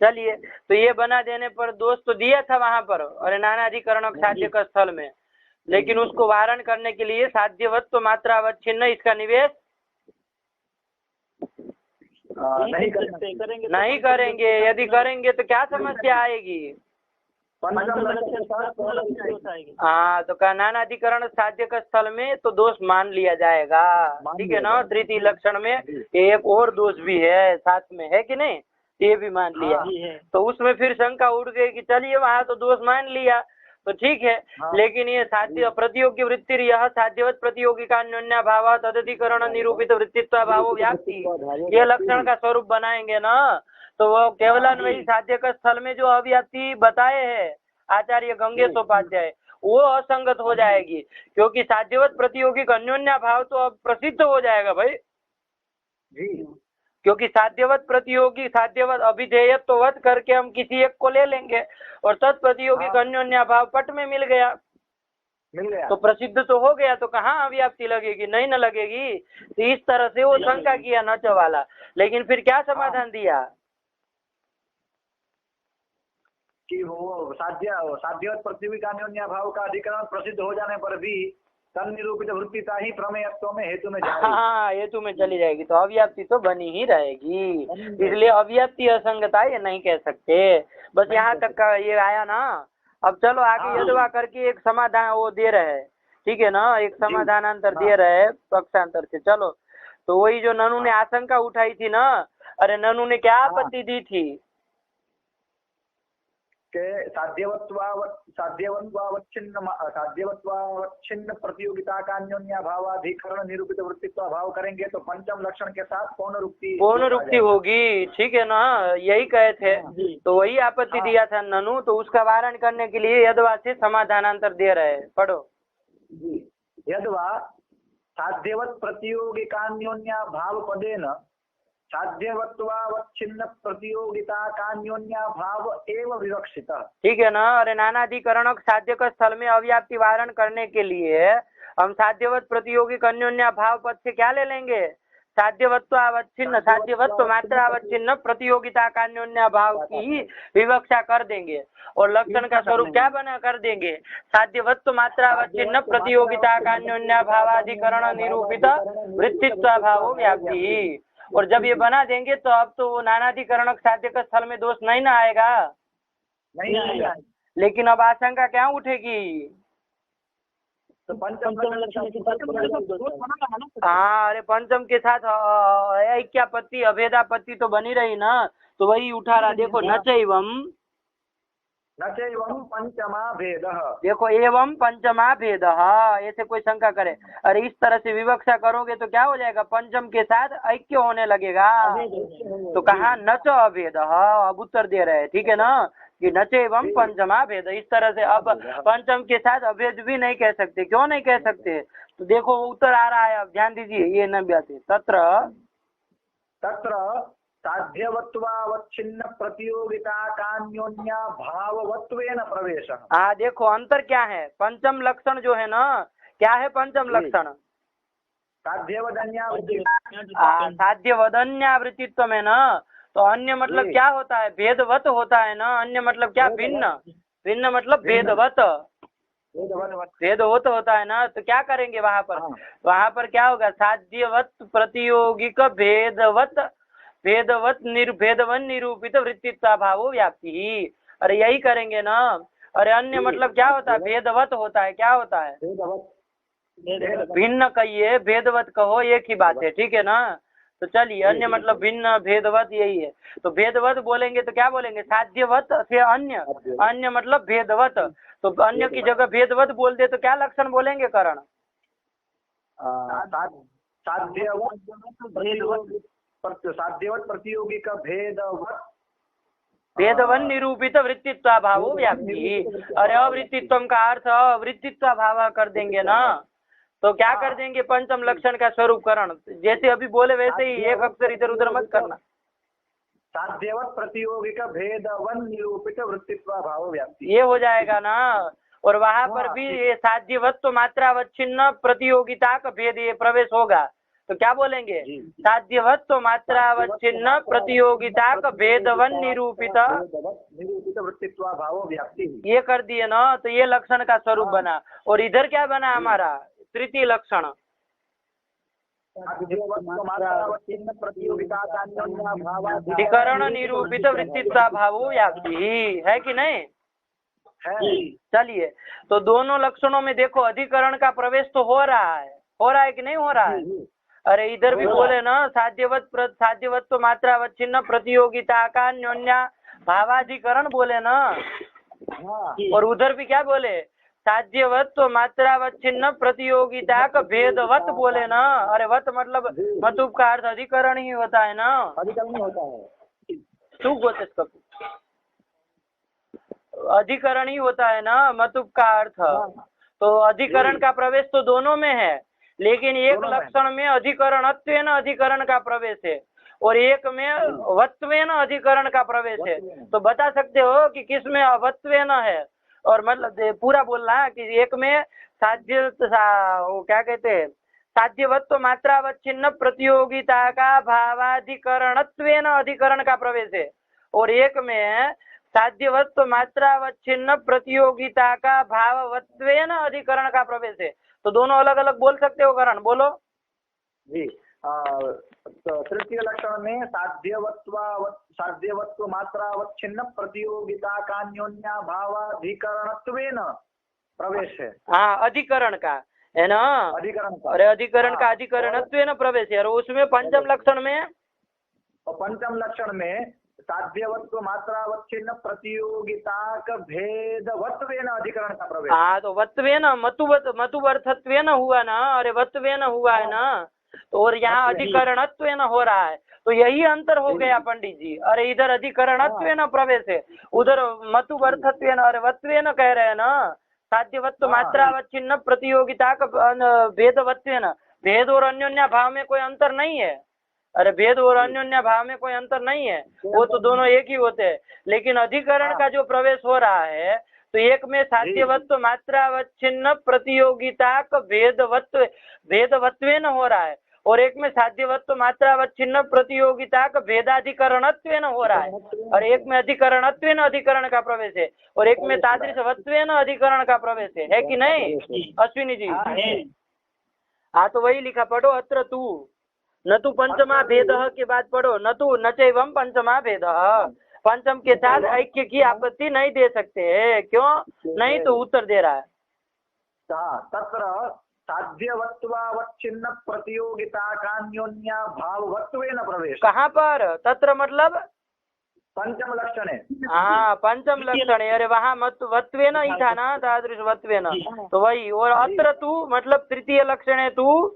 चलिए, तो ये बना देने पर दोष तो दिया था वहां पर, और नानाधिकरण साध्य का स्थल में, लेकिन उसको वारण करने के लिए साध्यवत्व मात्रा अवच्छिन्न इसका निवेश नहीं करेंगे। यदि करेंगे तो क्या समस्या आएगी? हाँ, तो नानाधिकरण साध्य का स्थल में तो दोष मान लिया जाएगा, ठीक है ना। तृतीय लक्षण में एक और दोष भी है साथ में, है कि नहीं? ये भी मान लिया। तो उसमें फिर शंका उठ गई कि चलिए वहाँ तो दोष मान लिया तो ठीक है, लेकिन ये साध्य प्रतियोगी वृत्ति यह साध्यवत प्रतियोगिका अन्योन्याभाव तदधिकरण निरूपित वृत्तित्वाभावो व्याप्ति, ये लक्षण का स्वरूप बनाएंगे ना, तो वो केवलान्वयी साध्य का स्थल में जो अव्याप्ति बताए हैं आचार्य गंगेशोपाध्याय, वो असंगत हो जाएगी, क्योंकि साध्यवत प्रतियोगिक अन्योन्याभाव तो अब प्रसिद्ध हो जाएगा भाई जी। क्योंकि साध्यवत प्रतियोगी साध्यवत अभिधेयत्ववत करके हम किसी एक को ले लेंगे और तत्प्रतियोगिक अन्योन्याभाव पट में मिल गया तो प्रसिद्ध तो हो गया, तो कहाँ अव्याप्ति लगेगी? नहीं न लगेगी। तो इस तरह से वो शंका किया नच वाला, लेकिन फिर क्या समाधान दिया कि वो साध्यवत प्रतियोगिका अन्योन्याभाव का अधिकरण प्रसिद्ध हो जाने पर भी तन्निरूपित वृत्तिता ही प्रमेयत्व में हेतु में जाएगी। हाँ, हेतु में चली जाएगी, तो अव्याप्ति तो बनी ही रहेगी। इसलिए अव्याप्ति असंगता ये नहीं कह सकते। बस यहाँ तक का ये आया ना। अब चलो आगे यदवा करके एक समाधान वो दे रहे हैं, ठीक है ना, एक समाधानांतर दे रहे हैं पक्षांतर से। चलो, तो वही जो ननु ने आशंका उठाई थी ना, अरे ननु ने क्या आपत्ति दी थी के साध्यवत्वावच्छिन्न प्रतियोगिता का अन्योन्याभावाधिकरण निरूपित वृत्तित्वाभाव करेंगे तो पंचम लक्षण के साथ पौन रुक्ति होगी, ठीक है ना, यही कहे थे। तो वही आपत्ति दिया था ननु, तो उसका वारण करने के लिए यदवा से समाधानांतर दे रहे हैं। पढ़ो। यदवा साध्यवत् प्रतियोगिकान्योन्याभाव पदेन साध्यवत्वावच्छिन्न प्रतियोगिता कान्योन्याभाव एव विवक्षित, ठीक है ना। अरे नानाधिकरणक साध्य का स्थल में अव्याप्ति वारण करने के लिए हम साध्यवत प्रतियोगिक अन्योन्याभाव पद से क्या ले लेंगे? साध्यवत्व अवच्छिन्न, साध्यवत्व मात्रा अवच्छिन्न प्रतियोगिता का अन्योन्याभाव की विवक्षा कर देंगे और लक्षण का स्वरूप क्या बना कर देंगे? साध्यवत्व मात्रा अवच्छिन्न प्रतियोगिता का अन्योन्याभावाधिकरण निरूपित वृत्तित्वाभावो व्याप्ति। और जब ये बना देंगे तो अब तो नानाधिकरण साध्य का स्थल में दोष नहीं ना आएगा। नहीं आएगा। लेकिन अब आशंका क्या उठेगी? तो पंचम हाँ, अरे पंचम के साथ ऐक्यापत्ति अभेदापत्ति तो बनी रही ना, तो वही उठा रहा। देखो नचैवम पंचमा भेद, देखो एवं पंचमा भेद, ऐसे कोई शंका करे, अरे इस तरह से विवक्षा करोगे तो क्या हो जाएगा? पंचम के साथ ऐक्य होने लगेगा। तो कहा नच अभेद, अब उत्तर दे रहे हैं, ठीक है ना, कि नच एवं पंचमा भेद। इस तरह से अब पंचम के साथ अभेद भी नहीं कह सकते। क्यों नहीं कह सकते? तो देखो उत्तर आ रहा है, अब ध्यान दीजिए, ये न बात है। तत्र साध्यवत्वावच्छिन्न प्रतियोगिता कान्योन्या भाववत्वेन प्रवेश। हाँ देखो अंतर क्या है, पंचम लक्षण जो है ना, क्या है पंचम लक्षण? साध्यवदन्यावृत्तित्व में ना, तो अन्य मतलब क्या होता है, भेदवत होता है ना, अन्य मतलब क्या, भिन्न, भिन्न मतलब भेदवत, भेदवत होता है ना। तो क्या करेंगे वहां पर, वहां पर क्या होगा, साध्यवत प्रतियोगिक भेदवत, भेदवत भेदवन निरूपित वृत्तित्व भावो व्याप्ति। अरे यही करेंगे ना। अरे अन्य मतलब क्या होता है, भेदवत होता है, क्या होता है, भिन्न कहिए, भेदवत कहो, एक ही बात है, ठीक है ना। तो चलिए अन्य मतलब भिन्न, भेदवत यही है। तो भेदवत बोलेंगे तो क्या बोलेंगे, साध्यवत फिर अन्य, अन्य मतलब भेदवत। तो अन्य की जगह भेदवत बोल दे तो क्या लक्षण बोलेंगे करण, साध्यवत प्रतियोगी का भेदवत, भेदवन निरूपित वृत्तित्व भावो व्याप्ति। अरे अवृत्तित्व का अर्थ अवृत्तित्व भाव कर देंगे ना, तो क्या कर देंगे, पंचम लक्षण का स्वरूप करण, जैसे अभी बोले वैसे ही, एक अक्षर इधर उधर मत करना। साध्यवत प्रतियोगी का भेदवन निरूपित वृत्तित्व भाव व्याप्ति, ये हो जाएगा ना। और वहां पर भी ये साध्यवत तो मात्रावच्छिन्न प्रतियोगिता का भेद ये प्रवेश होगा, तो क्या बोलेंगे, साध्यवत तो मात्रावच्छिन्न प्रतियोगिता का भेदवन निरूपित वृत्तित्व भाव व्याप्ति, ये कर दिए ना। तो ये लक्षण का स्वरूप बना। और इधर क्या बना हमारा तृतीय लक्षण, अधिकरण निरूपित वृत्तित्व भावो व्याप्ति, है कि नहीं है। चलिए तो दोनों लक्षणों में देखो अधिकरण का प्रवेश तो हो रहा है, हो रहा है कि नहीं हो रहा है। अरे इधर भी बोले ना, साध्यवत तो मात्रावच्छिन्न प्रतियोगिता का न्योन्या भावाधिकरण बोले ना। और उधर भी क्या बोले, साध्यवत तो मात्रावच्छिन्न प्रतियोगिता का भेदवत बोले ना। अरे वत मतलब मतुब का अर्थ अधिकरण ही होता है ना, अधिकरण होता है, तू बोलते अधिकरण ही होता है ना मतुब का अर्थ। तो अधिकरण का प्रवेश तो दोनों में है, लेकिन एक लक्षण में अधिकरणत्वेन अधिकरण का प्रवेश है और एक में वत्वेन अधिकरण का प्रवेश है। तो बता सकते हो कि किस में अवत्वेन है, और मतलब पूरा बोलना है कि एक में साध्य वो क्या कहते हैं, साध्यवत्व मात्रावच्छिन्न प्रतियोगिता का भावाधिकरणत्वेन अधिकरण का प्रवेश है, और एक में साध्यवत्व मात्रावच्छिन्न प्रतियोगिता का भाववत्वेन अधिकरण का प्रवेश है। तो दोनों अलग अलग बोल सकते हो करण, बोलो जी। तो तृतीय लक्षण में साध्यवत्व मात्रावच्छिन्न प्रतियोगिता का न्योन्या भावाधिकरणत्वेन प्रवेश है। हाँ अधिकरण का है ना, अधिकरण का, अरे अधिकरण का अधिकरणत्वेन प्रवेश है। और उसमें पंचम लक्षण में, और पंचम लक्षण में साध्यवत्व मात्रावच्छिन्न प्रतियोगिता का भेदवत्वेन अधिकरण का प्रवेश। हाँ तो वत्वेन मतुवर्थत्वेन हुआ ना, अरे वत्वेन हुआ है ना, तो और यहाँ अधिकरणत्वेन हो रहा है। तो यही अंतर हो गया पंडित जी। अरे इधर अधिकरणत्वेन प्रवेश है, उधर मतुवर्थत्वेन, अरे वत्वेन कह रहे हैं ना, साध्यवत्व मात्रावच्छिन्न प्रतियोगिता का भेदवत्वेन, भेद और अन्योन्या भाव में कोई अंतर नहीं है। अरे भेद और अन्योन्या भाव में कोई अंतर नहीं है, वो तो दोनों एक ही होते हैं। लेकिन अधिकरण का जो प्रवेश हो रहा है, तो एक में साध्यवत्व मात्रावच्छिन्न प्रतियोगिता का भेदवत्वेन हो रहा है, और एक में साध्यवत्व मात्रावच्छिन्न प्रतियोगिता का भेदाधिकरणत्वेन हो रहा है, और एक में अधिकरणत्वेन अधिकरण का प्रवेश है, और एक में तादृशवत्वेन अधिकरण का प्रवेश है कि नहीं अश्विनी जी? हाँ तो वही लिखा, पढ़ो अत्र तू न तो पंचमा भेद के बाद पढ़ो, न तो न चैवम पंचमा भेद, पंचम के साथ ऐक्य की आपत्ति नहीं दे सकते है, क्यों नहीं? तो उत्तर दे रहा है, तत्र साध्यवत्वावच्छिन्न प्रतियोगिता का न्योन्या भाववत्वेन प्रवेश। कहाँ पर तत्र मतलब पंचम लक्षण है। हाँ पंचम लक्षण है। अरे वहाँ वत्वेन ही था ना, तादृश वत्वेन, तो वही। और अत्र तू मतलब तृतीय लक्षण है तू,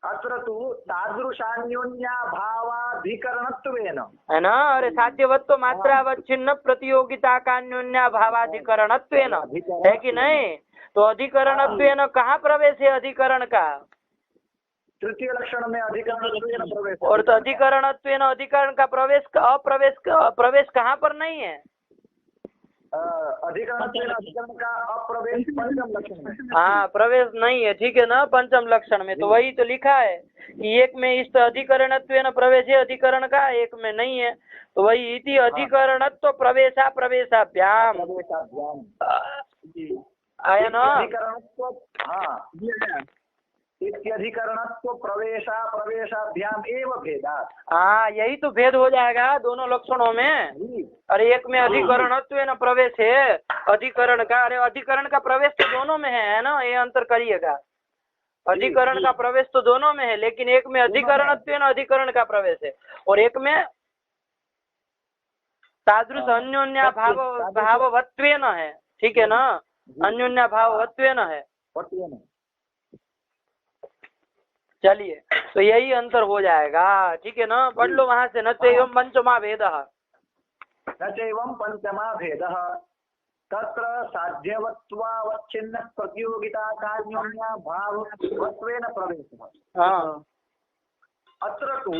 अत्र तु तादृशान्योन्या भावाधिकरणत्वेन, है ना। अरे साध्यवत्व मात्रावच्छिन्न प्रतियोगिता का अन्योन्या भावाधिकरणत्वेन, है कि नहीं? तो अधिकरणत्वेन कहाँ प्रवेश है अधिकरण का? तृतीय लक्षण में अधिकरणत्वेन प्रवेश। और तो अधिकरणत्वेन अधिकरण का प्रवेश कहाँ पर नहीं है? अधिकरणत्वेन अधिकरण का अप्रवेश पंचम लक्षण में। हाँ, प्रवेश नहीं है, ठीक है ना, पंचम लक्षण में। तो वही तो लिखा है कि एक में इष्ट अधिकरणत्वेन प्रवेश है अधिकरण का, एक में नहीं है। तो वही इति अधिकरणत्व प्रवेशाभ्याम आया ना। अधिकरणत्व, हाँ, इत्यधिकरणत्व प्रवेशाभ्याम एव भेदात्। हाँ, यही तो भेद हो जाएगा दोनों लक्षणों में। अरे एक में अधिकरणत्वेन प्रवेश है अधिकरण का, अरे अधिकरण का प्रवेश तो दोनों में है ना, ये अंतर करिएगा। अधिकरण का प्रवेश तो दोनों में है, लेकिन एक में अधिकरणत्वेन अधिकरण का प्रवेश है और एक में तादृश अन्योन्या भाववत्वेन है, ठीक है ना, अन्योन्या भाववत्वेन है। चलिए, तो यही अंतर हो जाएगा, ठीक है ना। पढ़ लो वहां से। न चैवं पंचमा भेदः, न चैवं पंचमा भेदः तत्र साध्यवत्वावच्छिन्न प्रतियोगिता कार्योन्या भाववत्वेन प्रवेशः। हाँ, अत्र तु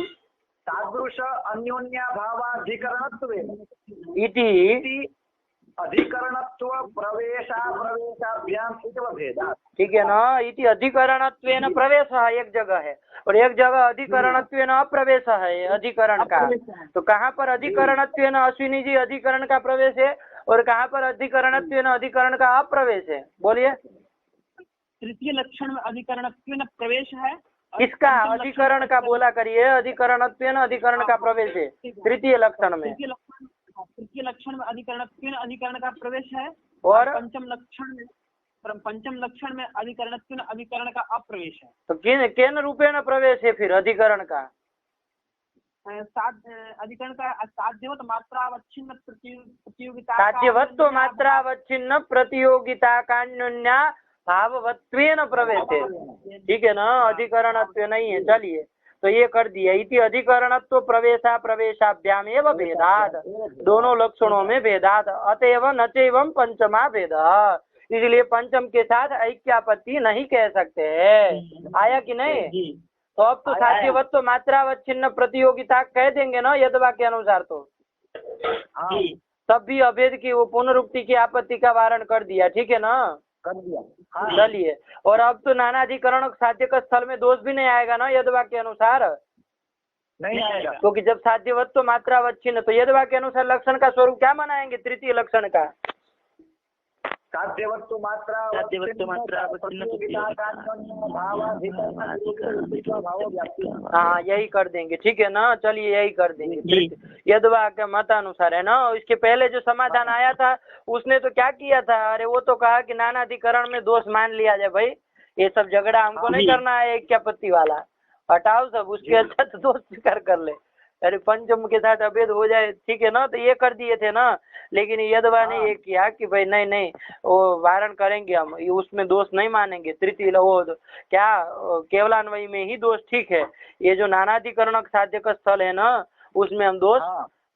तादृश अन्योन्या भावाधिकरणत्वेन इति अधिकरणत्व प्रवेशाभ्याम एव भेदात्। ठीक है ना। इति अधिकरणत्वेन प्रवेश एक जगह है और एक जगह अधिकरणत्वेन अप्रवेश है अधिकरण का। तो कहाँ पर अधिकरणत्वेन अश्विनी जी अधिकरण का प्रवेश है और कहाँ पर अधिकरणत्वेन अधिकरण का अप्रवेश है? बोलिए। तृतीय लक्षण में अधिकरणत्वेन प्रवेश है। किसका? अधिकरण का बोला करिए। अधिकरणत्वेन अधिकरण का प्रवेश है तृतीय लक्षण में। तृतीय लक्षण में अधिकरणत्वेन अधिकरण का प्रवेश है और पंचम लक्षण में अधिकरणत्वेन अधिकरण का अप्रवेश है। तो केन रूपेण प्रवेश है फिर अधिकरण का? अधिकरण का साध्यवत मात्रावच्छिन्न प्रतियोगिता, साध्यवत्व मात्रावच्छिन्न प्रतियोगिता कान्योन्या भाववत्वेन प्रवेश है, ठीक है ना, अधिकरणत्व नहीं है। चलिए, तो ये कर दिया। इति अधिकरणत्व प्रवेशाभ्याम एव भेदात्, दोनों लक्षणों में भेदात्। अतएव न चैवं पंचमा भेदः, इसलिए पंचम के साथ ऐक्यापत्ति नहीं कह सकते हैं। आया कि नहीं? तो अब तो साध्यवत्व मात्रावच्छिन्न प्रतियोगिता कह देंगे ना यदवा के अनुसार। तो तब भी अभेद की वो पुनरुक्ति की आपत्ति का वारण कर दिया, ठीक है ना, कर दिया। चलिए, और अब तो नानाधिकरण साध्य का स्थल में दोष भी नहीं आएगा ना यदवा के अनुसार, नहीं आएगा, क्योंकि जब साध्यवत्व मात्रावच्छिन्न, तो यदवा के अनुसार लक्षण का स्वरूप क्या मनाएंगे तृतीय लक्षण का? साध्यवत्व हाँ, यही कर देंगे, ठीक है ना। चलिए, यही कर देंगे यदवा के मतानुसार, है ना। इसके पहले जो समाधान आया था उसने तो क्या किया था? अरे वो तो कहा कि नानाधिकरण में दोष मान लिया जाए। भाई ये सब झगड़ा हमको नहीं करना है, ऐक्यापत्ति वाला हटाओ सब, उसके अच्छा तो दोष स्वीकार कर ले। अरे पंचम के साथ अभेद हो जाए, ठीक है ना, तो ये कर दिए थे ना। लेकिन यदवा ने ये किया कि भाई नहीं, वो वारण करेंगे हम, उसमें दोष नहीं मानेंगे। तृतीय वो क्या केवलान्वयी में ही दोष ठीक है, ये जो नानाधिकरण साध्य का स्थल है ना उसमें हम दोष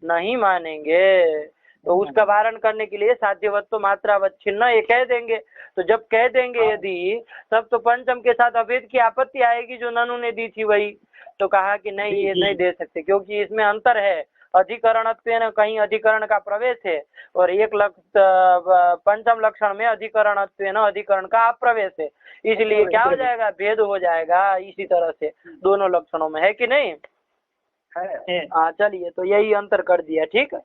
नहीं मानेंगे। तो उसका वारण करने के लिए साध्यवत्व मात्रावच्छिन्न ये कह देंगे। तो जब कह देंगे यदि, तब तो पंचम के साथ अभेद की आपत्ति आएगी जो ननु ने दी थी वही। तो कहा कि नहीं, ये नहीं दे सकते क्योंकि इसमें अंतर है। अधिकरणत्वेन कहीं अधिकरण का प्रवेश है और एक पंचम लक्षण में अधिकरणत्वेन अधिकरण का अप्रवेश है, इसलिए क्या हो जाएगा? भेद हो जाएगा। इसी तरह से दोनों लक्षणों में, है कि नहीं? हाँ, चलिए, तो यही अंतर कर दिया। ठीक है,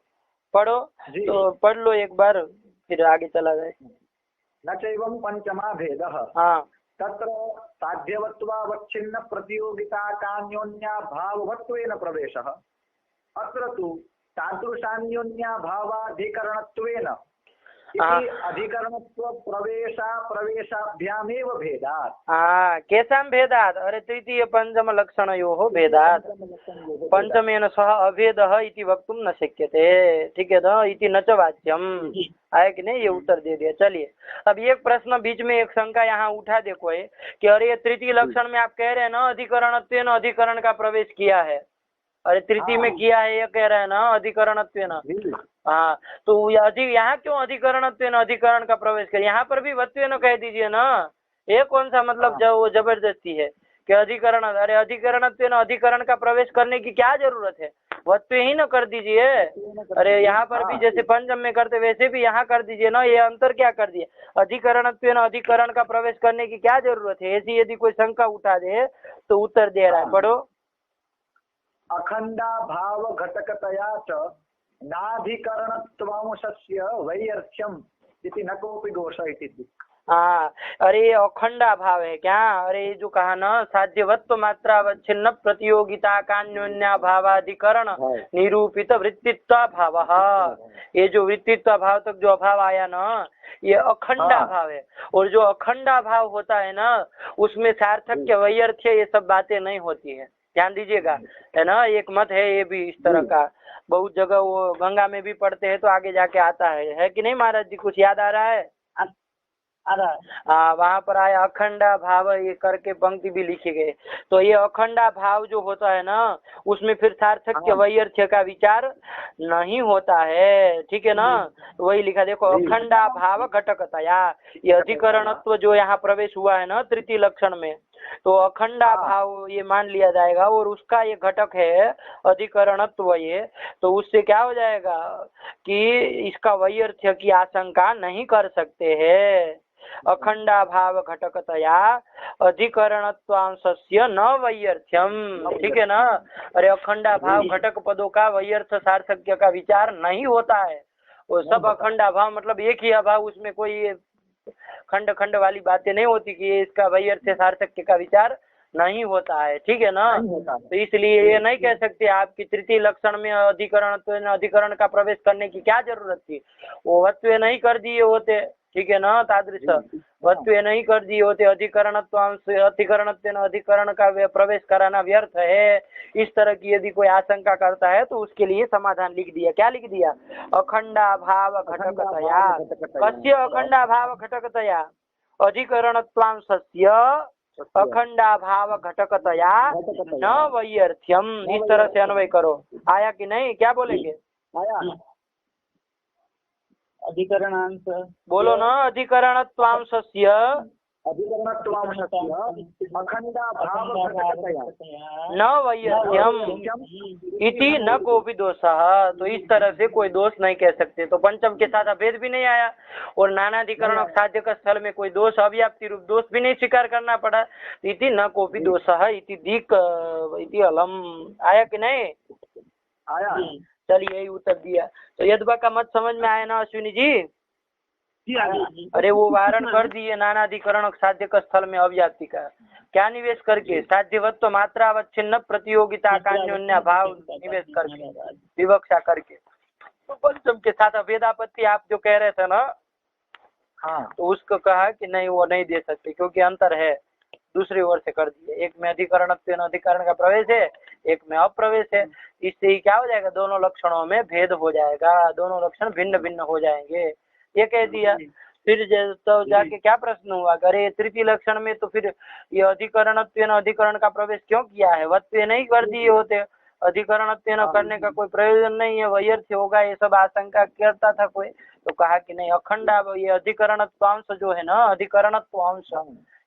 पढ़ो। तो पढ़ लो एक बार, फिर आगे चला जाए। न चैवं पंचमा भेदः हाँ, तत्र साध्यवत्वावच्छिन्न प्रतियोगिता कान्योन्या भाववत्वेन प्रवेशः। अत्र तु तादृशान्योन्या भावाधिकरणत्वेन इति अधिकरणत्व प्रवेशाभ्यामेव भेदात्। केषां भेदात्? अरे तृतीय पंचम लक्षणयोः भेदात् पंचमेन सह अभेदः इति वक्तुं न शक्यते, ठीक है ना। इति न च वाच्यम्, आया कि नहीं? ये उत्तर दे दिया। चलिए, अब एक प्रश्न बीच में एक शंका यहाँ उठा देखो है कि अरे ये तृतीय लक्षण में आप कह रहे हैं ना अधिकरणत्वेन अधिकरण का प्रवेश किया है, अरे तृतीय में किया है ये कह रहे हैं ना अधिकरणत्वेन। हाँ, तो यहाँ क्यों अधिकरणत्वेन अधिकरण का प्रवेश कर? यहाँ पर भी वत्वेन कह दीजिए ना। ये कौन सा मतलब जो वो जबरदस्ती है? कि अधिकरण, अरे अधिकरण अधिकरण का प्रवेश करने की क्या जरूरत है, वत्व ही न कर दीजिए। अरे यहाँ पर भी जैसे पंचम में करते वैसे भी यहाँ कर दीजिए ना, ये अंतर क्या कर दिए, अधिकरण अधिकरण का प्रवेश करने की क्या जरूरत है। ऐसी यदि कोई शंका उठा दे तो उत्तर दे रहा है, पढ़ो। अखंडा भाव घटकतया च नाधिकरणत्वांशस्य वैयर्थ्यम इति न कोऽपि दोष इति। हाँ, अरे अखंडा भाव है क्या, अरे जो कहा ना साध्यवत्व मात्रा अवच्छिन्न प्रतियोगिता का भावाधिकरण निरूपित वृत्तित्व भाव, ये जो वृत्तित्व भाव तक जो अभाव आया ना ये अखंडा भाव है। और जो अखंडा भाव होता है ना उसमें सार्थक्य वैयर्थ्य ये सब बातें नहीं होती है, ध्यान दीजिएगा, है ना। एक मत है ये भी इस तरह का, बहुत जगह वो गंगा में भी पढ़ते हैं तो आगे जाके आता है कि नहीं महाराज जी, कुछ याद आ रहा है? वहाँ पर आया अखंडा भाव ये करके पंक्ति भी लिखी गई। तो ये अखंडा भाव जो होता है ना उसमें फिर सार्थक्य वैयर्थ्य का विचार नहीं होता है, ठीक है ना। वही लिखा देखो, अखंडा भाव घटकतया, ये अधिकरणत्व जो यहाँ प्रवेश हुआ है ना तृतीय लक्षण में, तो अखंडा भाव ये मान लिया जाएगा और उसका ये घटक है अधिकरणत्व, ये तो उससे क्या हो जाएगा कि इसका वैयर्थ्य की आशंका नहीं कर सकते हैं। अखंडा भाव घटकतया अधिकरणत्वांशस्य न वैयर्थ्यम, ठीक है ना। अरे अखंडा भाव घटक पदों का वैयर्थ सार्थक्य का विचार नहीं होता है, वो सब अखंडा भाव मतलब एक ही अभाव, उसमें कोई खंड खंड वाली बातें नहीं होती कि इसका वैयर्थ सार्थक्य का विचार नहीं होता है, ठीक है ना। तो इसलिए ये नहीं कह सकते आपकी तृतीय लक्षण में अधिकरण का प्रवेश करने की क्या जरूरत थी, वो वत्व नहीं कर दिए होते, ठीक है ना। तादृश वत्व नहीं कर दिए होते, अधिकरण का प्रवेश कराना व्यर्थ है, इस तरह की यदि कोई आशंका करता है तो उसके लिए समाधान लिख दिया। क्या लिख दिया? अखंडा भाव घटकतया, कस्य अखंडा भाव घटकतया, अधिकरणत्वांशस्य अखंडा भाव घटकतया न वैयर्थ्यम, इस तरह से अन्वय करो। आया कि नहीं, क्या बोलेंगे? अधिकरणांश बोलो ना, अधिकरणत्वांशस्य अखंडा भाव घटकतया न वैयर्थ्यम इति न कोई दोषः, तो इस तरह से कोई दोष नहीं कह सकते। तो पंचम के साथ अभेद भी नहीं आया और नानाधिकरण साध्य का स्थल में कोई दोष अव्याप्ति रूप दोष भी नहीं स्वीकार करना पड़ा। इति न कोई दोषः इति दिक् इति अलम, आया कि नहीं? आया। चलिए यही उत्तर दिया। तो यद्वा का मत समझ में आया ना अश्विनी जी? अरे वो वारण कर दिए नानाधिकरण साध्य का स्थल में अव्याप्ति का, क्या निवेश करके? साध्यवत्व मात्रा अवच्छिन्न प्रतियोगिता का अन्योन्य भाव निवेश करके, विवक्षा करके। तो पंचम के साथ अभेदापत्ति आप जो कह रहे थे ना, हाँ, तो उसको कहा कि नहीं वो नहीं दे सकते क्योंकि अंतर है, दूसरी ओर से कर दिए। एक में अधिकरण का प्रवेश है, एक में अप्रवेश है, इससे ही क्या हो जाएगा, दोनों लक्षणों में भेद हो जाएगा, दोनों लक्षण भिन्न भिन्न हो जाएंगे, ये कह दिया। फिर तो जाके क्या प्रश्न हुआ, अरे तृतीय लक्षण में तो फिर ये अधिकरण का प्रवेश क्यों किया है, वत्व नहीं कर दिए होते, अधिकरण करने का कोई प्रयोजन नहीं है, वैयर्थ्य होगा, ये सब आशंका करता था कोई। तो कहा कि नहीं, अखंडा ये अधिकरणत्वांश जो है ना, अधिकरणत्वांश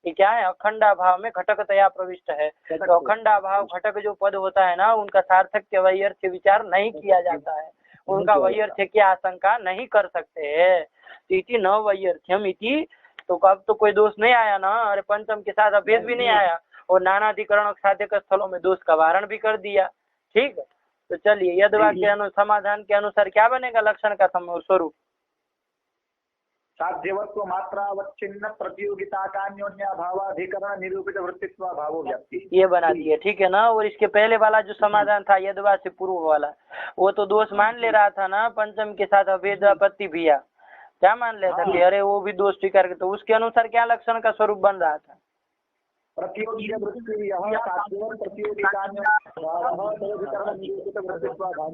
ये क्या है, अखंडा भाव में घटकतया प्रविष्ट है। तो अखंडा भाव घटक जो पद होता है ना उनका सार्थक्य वैयर्थ्य विचार नहीं किया जाता है, उनका वैयर्थ्य की आशंका नहीं कर सकते है। इति न वैयर्थ्यम इति, तो अब तो कोई दोष नहीं आया ना। अरे पंचम के साथ अभेद भी नहीं आया और नानाधिकरण साध्य के स्थलों में दोष का वारण भी कर दिया, ठीक। तो चलिए यद्वा के समाधान के अनुसार क्या बनेगा लक्षण का स्वरूप? साध्यवत्व मात्रावच्छिन्न प्रतियोगिता का अन्योन्य भावाधिकरण निरूपित वृत्तित्व भावो व्याप्ति, ये बना दिए, ठीक है ना। और इसके पहले वाला जो समाधान था यद्वा से पूर्व वाला, वो तो दोष मान ले रहा था ना, पंचम के साथ अभेद आपत्ति भी है, क्या मान लेता कि अरे वो भी दोष स्वीकार करते, तो उसके अनुसार क्या लक्षण का स्वरूप बन रहा था?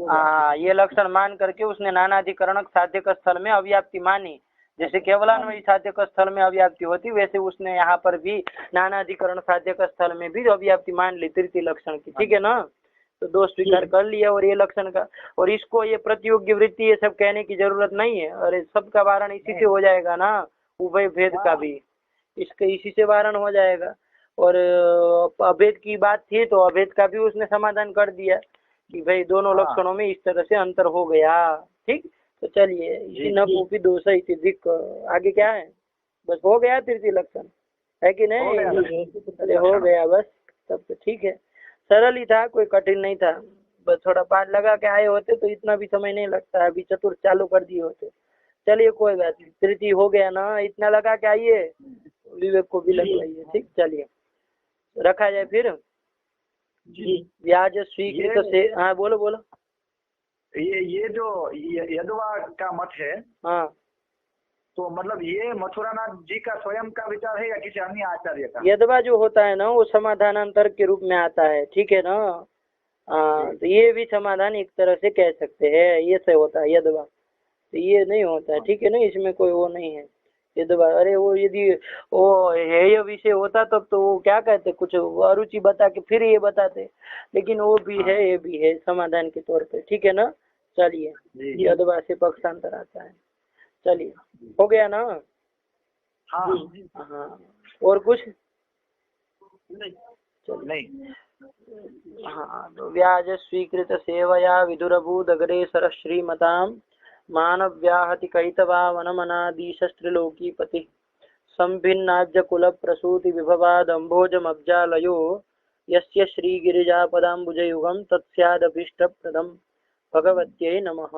हाँ, ये लक्षण मान करके उसने नानाधिकरण साध्य का स्थल में अव्याप्ति मानी, जैसे केवलान्वयी साध्य का स्थल में अव्याप्ति होती वैसे उसने यहाँ पर भी नानाधिकरण साध्य का स्थल में भी अव्याप्ति मान ली तृतीय लक्षण की, ठीक है ना। तो दोष स्वीकार कर लिया और ये लक्षण का, और इसको ये प्रतियोग्य वृत्ति ये सब कहने की जरूरत नहीं है। अरे सबका वारण इसी से हो जाएगा ना, उभय भेद का भी इसके इसी से वारण हो जाएगा। और अभेद की बात थी तो अभेद का भी उसने समाधान कर दिया कि भाई दोनों हाँ। लक्षणों में इस तरह से अंतर हो गया। ठीक, तो चलिए इसी न कोपी दोष इति दिक्, आगे क्या है? बस हो गया तृतीय लक्षण, है कि हो गया नहीं? सर। अरे हो गया बस, तब तो ठीक है, सरल ही था, कोई कठिन नहीं था। बस थोड़ा पाठ लगा के आए होते तो इतना भी समय नहीं लगता, अभी चतुर्थ चालू कर दिए होते। चलिए कोई बात नहीं, तृतीय हो गया ना, इतना लगा के आइए, विवेक को भी लगवाइए। ठीक, चलिए रखा जाए फिर। जी ब्याज स्वीकृत से, हाँ बोलो बोलो। ये जो यदुवा का मत है, हाँ, तो मतलब ये मथुरानाथ जी का स्वयं का विचार है या किसी अन्य आचार्य का? यदवा जो होता है ना वो समाधानांतर के रूप में आता है, ठीक है ना? हाँ, तो ये भी समाधान एक तरह से कह सकते हैं, ये से होता है यदवा, तो ये नहीं होता है, ठीक है ना? इसमें कोई वो नहीं है यदवा। अरे वो यदि वो हेय विषय होता तब तो वो क्या कहते, कुछ अरुचि बता के फिर ये बताते, लेकिन वो भी है ये भी है समाधान के तौर पे, ठीक है ना? चलिए, जी। यदवा से पक्षांतर आता है। चलिए हो गया ना? हाँ। हाँ, और कुछ नहीं। हाँ, तो व्याज स्वीकृत सेवया विदुरभूदग्रेसर श्रीमतां मानव्याहति कैतवावनमनादि शस्त्रलोकीपति संभिन्नाज्य कुल प्रसूति विभवादम्भोजमब्जालयो यस्य श्रीगिरिजापदाम्बुजयुगं तत्स्यादभीष्टप्रदं भगवत्यै नमः।